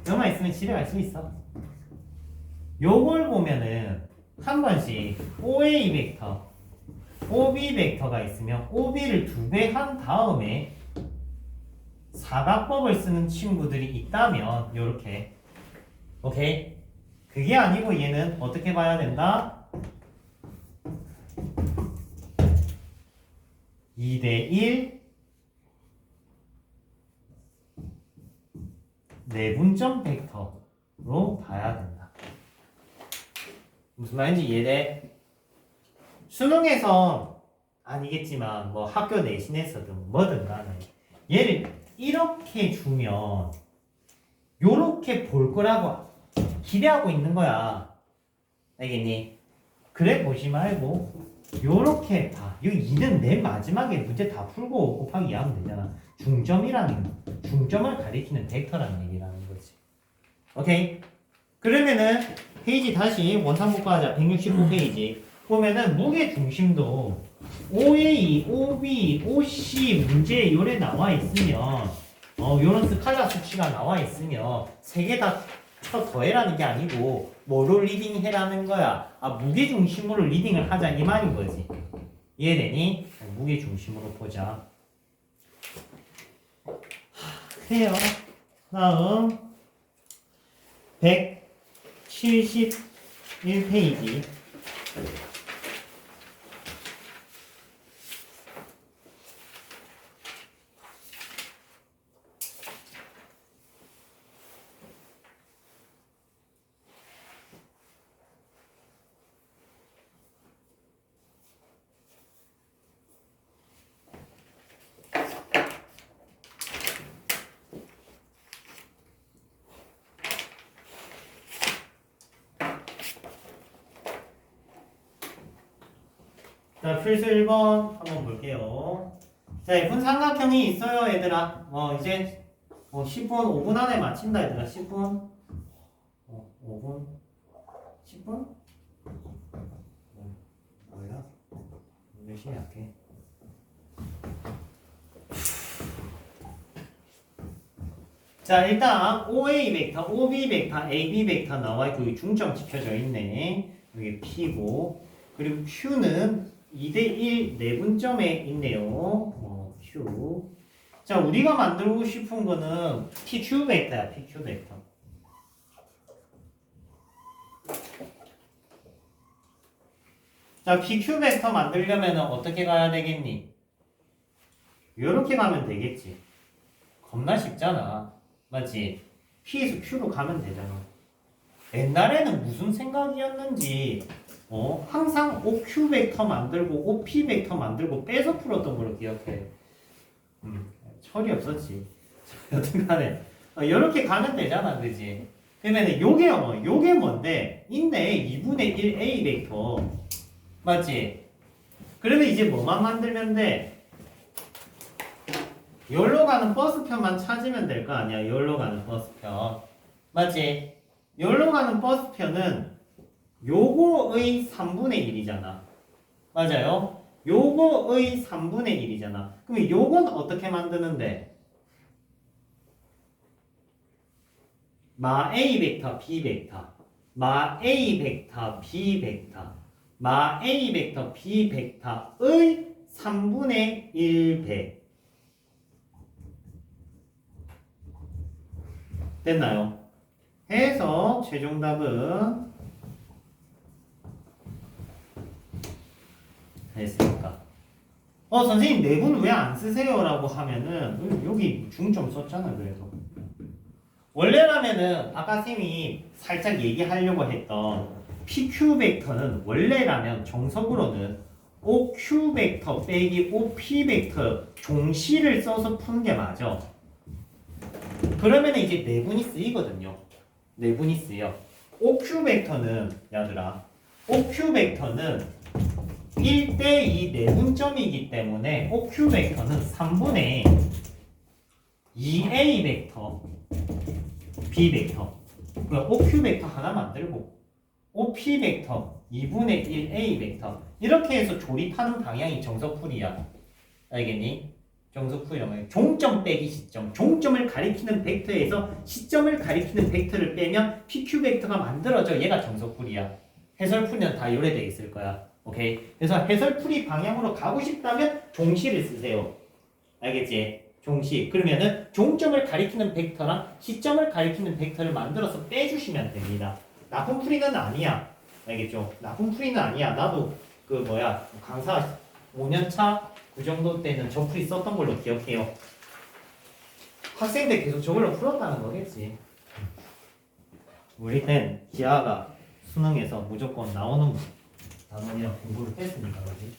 여만 있으면 집에 갈 수 있어. 요걸 보면은 한 번씩 OA 벡터, OB 벡터가 있으면 OB를 2배 한 다음에 사각법을 쓰는 친구들이 있다면 요렇게. 오케이? 그게 아니고 얘는 어떻게 봐야 된다? 2대1 내분점 벡터로 봐야 된다. 무슨 말인지 이해돼? 수능에서 아니겠지만 뭐 학교 내신에서든 뭐든 간에 얘를 이렇게 주면 요렇게 볼 거라고 기대하고 있는 거야. 알겠니? 그래 보지 말고 요렇게 봐. 여기 2는 맨 마지막에 문제 다 풀고 곱하기 2 하면 되잖아. 중점을 가리키는 벡터라는 얘기라는 거지. 오케이? 그러면은 페이지 다시 원상복구하자. 169페이지 보면은 무게 중심도 OA, OB, OC 문제에 요래 나와 있으면 요런 스칼라 수치가 나와 있으면 세 개 다 더해라는 게 아니고 뭐로 리딩 해라는 거야. 무게 중심으로 리딩을 하자 이 말인 거지. 이해되니? 무게 중심으로 보자. 해요. 다음 171페이지. 자, 필수 1번 한번 볼게요. 자, 예쁜 삼각형이 있어요, 얘들아. 이제 10분, 5분 안에 마친다, 얘들아. 10분, 5분, 10분? 뭐야? 열심히 할게. 자, 일단 OA 벡터, OB 벡터, AB 벡터 나와 있고 여기 중점 지켜져 있네. 여기 P고 그리고 Q는 2대1 내분점에 있네요. Q. 자, 우리가 만들고 싶은 거는 PQ 벡터야, PQ 벡터. 자, PQ 벡터 만들려면 어떻게 가야 되겠니? 이렇게 가면 되겠지. 겁나 쉽잖아. 맞지? P에서 Q로 가면 되잖아. 옛날에는 무슨 생각이었는지 항상 OQ 벡터 만들고 OP 벡터 만들고 빼서 풀었던 걸로 기억해. 철이 없었지. 여튼간에 이렇게 가면 되잖아, 그지? 그러면 요게 뭔데? 있네, 2분의 1 A 벡터. 맞지? 그러면 이제 뭐만 만들면 돼? 여기로 가는 버스편만 찾으면 될 거 아니야, 여기로 가는 버스편. 맞지? 여기로 가는 버스편은 요거의 3분의 1이잖아. 맞아요? 요거의 3분의 1이잖아. 그럼 요건 어떻게 만드는데? 마 A 벡터 B 벡터, 마 A 벡터 B 벡터, 마 A 벡터 B 벡터의 3분의 1배. 됐나요? 해서 최종 답은 됐습니까? 선생님 내분 왜 안 쓰세요? 라고 하면은 여기 중점 썼잖아. 그래서 원래라면은 아까 쌤이 살짝 얘기하려고 했던 PQ 벡터는 원래라면 정석으로는 OQ 벡터 빼기 OP 벡터 종씨를 써서 푸는 게 맞아. 그러면 이제 내분이 쓰이거든요. 내분이 쓰여. OQ 벡터는 얘들아, OQ 벡터는 1대2 내분점이기 때문에 OQ 벡터는 3분의 2A 벡터 B 벡터. OQ 벡터 하나 만들고 OP 벡터 2분의 1A 벡터. 이렇게 해서 조립하는 방향이 정석풀이야. 알겠니? 정석풀이란 종점 빼기 시점. 종점을 가리키는 벡터에서 시점을 가리키는 벡터를 빼면 PQ 벡터가 만들어져. 얘가 정석풀이야. 해설풀이는 다 요래돼 있을 거야. 오케이? 그래서 해설풀이 방향으로 가고 싶다면 종씨를 쓰세요. 알겠지? 종씨. 그러면은 종점을 가리키는 벡터랑 시점을 가리키는 벡터를 만들어서 빼주시면 됩니다. 나쁜 풀이는 아니야. 알겠죠? 나쁜 풀이는 아니야. 나도 강사 5년차 그 정도 때는 저 풀이 썼던 걸로 기억해요. 학생 때 계속 저걸로 풀었다는 거겠지. 우리 땐 기하가 수능에서 무조건 나오는 단원이랑 공부를 했으니까 그지?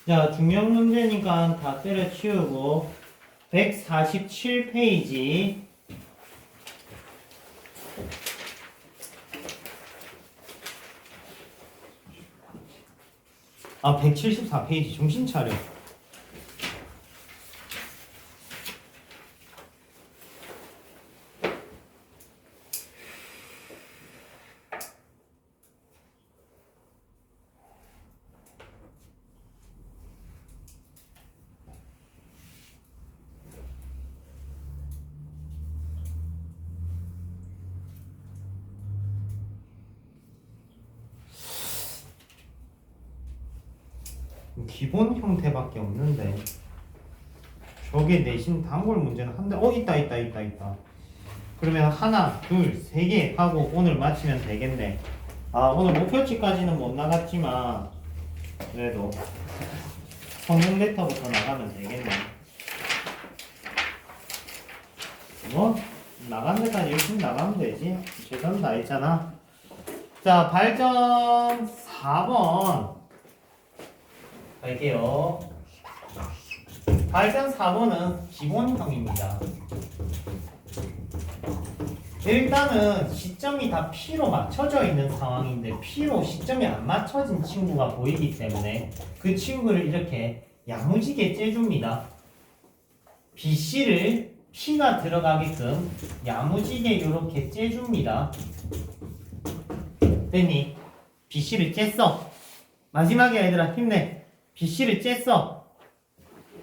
자, 중요한 문제니까 다 때려치우고 147페이지 아 174페이지 정신 차려. 기본 형태밖에 없는데 저게 내신 단골 문제는 한데 있다. 그러면 하나, 둘, 세 개 하고 오늘 마치면 되겠네. 오늘 목표치까지는 못 나갔지만 그래도 성공 레터부터 나가면 되겠네. 뭐 나간 데까지 열심히 나가면 되지. 최선 다했잖아. 자, 발전 4번 갈게요. 발전 4번은 기본형입니다. 일단은 시점이 다 P로 맞춰져 있는 상황인데 P로 시점이 안 맞춰진 친구가 보이기 때문에 그 친구를 이렇게 야무지게 째줍니다. BC를 P가 들어가게끔 야무지게 이렇게 째줍니다. 됐니? BC를 쬐어. 마지막에 얘들아 힘내. BC를 쬐어.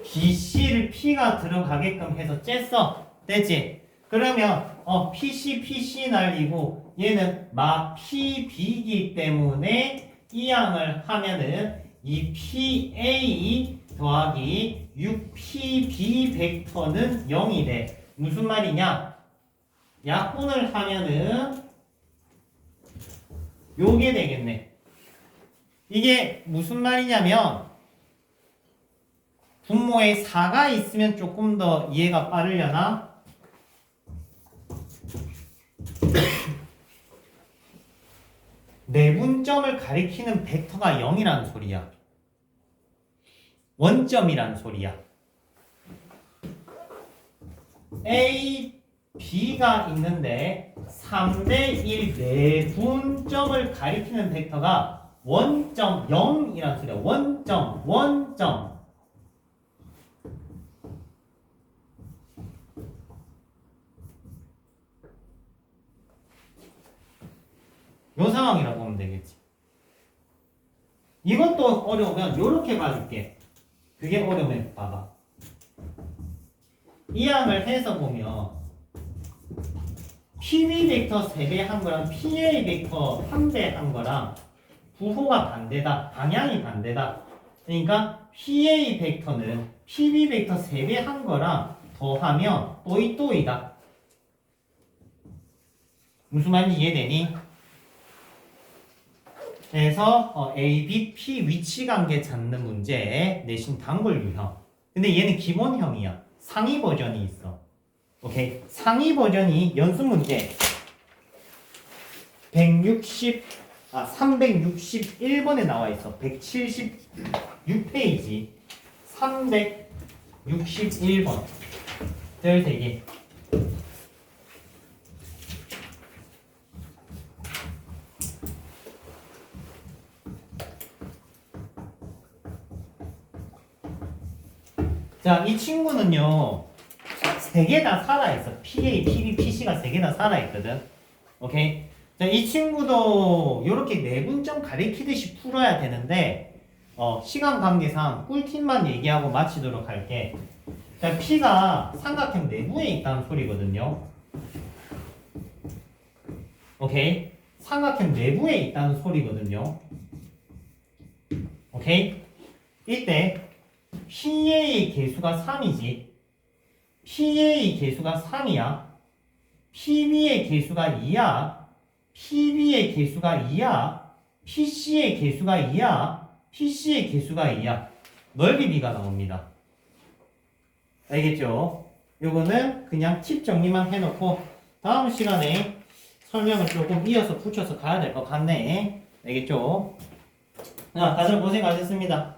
BC를 P가 들어가게끔 해서 쬐어. 됐지? 그러면 PC 날리고 얘는 마 PB이기 때문에 이 양을 하면은 이 PA 더하기 6PB 벡터는 0이 돼. 무슨 말이냐? 약분을 하면은 요게 되겠네. 이게 무슨 말이냐면 분모에 4가 있으면 조금 더 이해가 빠르려나? 내분점을 가리키는 벡터가 0이라는 소리야. 원점이라는 소리야. A, B가 있는데 3대 1 내분점을 가리키는 벡터가 원점 0이라는 소리야. 원점. 요 상황이라고 보면 되겠지. 이것도 어려우면 요렇게 봐줄게. 그게 어려우면 봐봐. 이 양을 해서 보면 PB 벡터 3배 한 거랑 PA 벡터 3배 한 거랑 부호가 반대다. 방향이 반대다. 그러니까 PA 벡터는 PB 벡터 3배 한 거랑 더하면 또이다. 무슨 말인지 이해되니? 그래서 A, B, P 위치관계 찾는 문제 내신 단골 유형. 근데 얘는 기본형이야. 상위 버전이 있어. 오케이. 상위 버전이 연습 문제 361번에 나와 있어. 176페이지 361번. 13개. 자, 이 친구는요, 3개 다 살아있어. PA, PB, PC가 3개 다 살아있거든. 오케이? 자, 이 친구도 이렇게 내분점 가리키듯이 풀어야 되는데, 시간 관계상 꿀팁만 얘기하고 마치도록 할게. 자, P가 삼각형 내부에 있다는 소리거든요. 오케이? 삼각형 내부에 있다는 소리거든요. 오케이? 이때, PA 개수가 3이지. PA 개수가 3이야. PB의 개수가 2야. PB의 개수가 2야. PC의 개수가 2야. PC의 개수가 2야. 넓이 B가 나옵니다. 알겠죠? 요거는 그냥 팁 정리만 해놓고 다음 시간에 설명을 조금 이어서 붙여서 가야 될 것 같네. 알겠죠? 자, 다들 고생하셨습니다.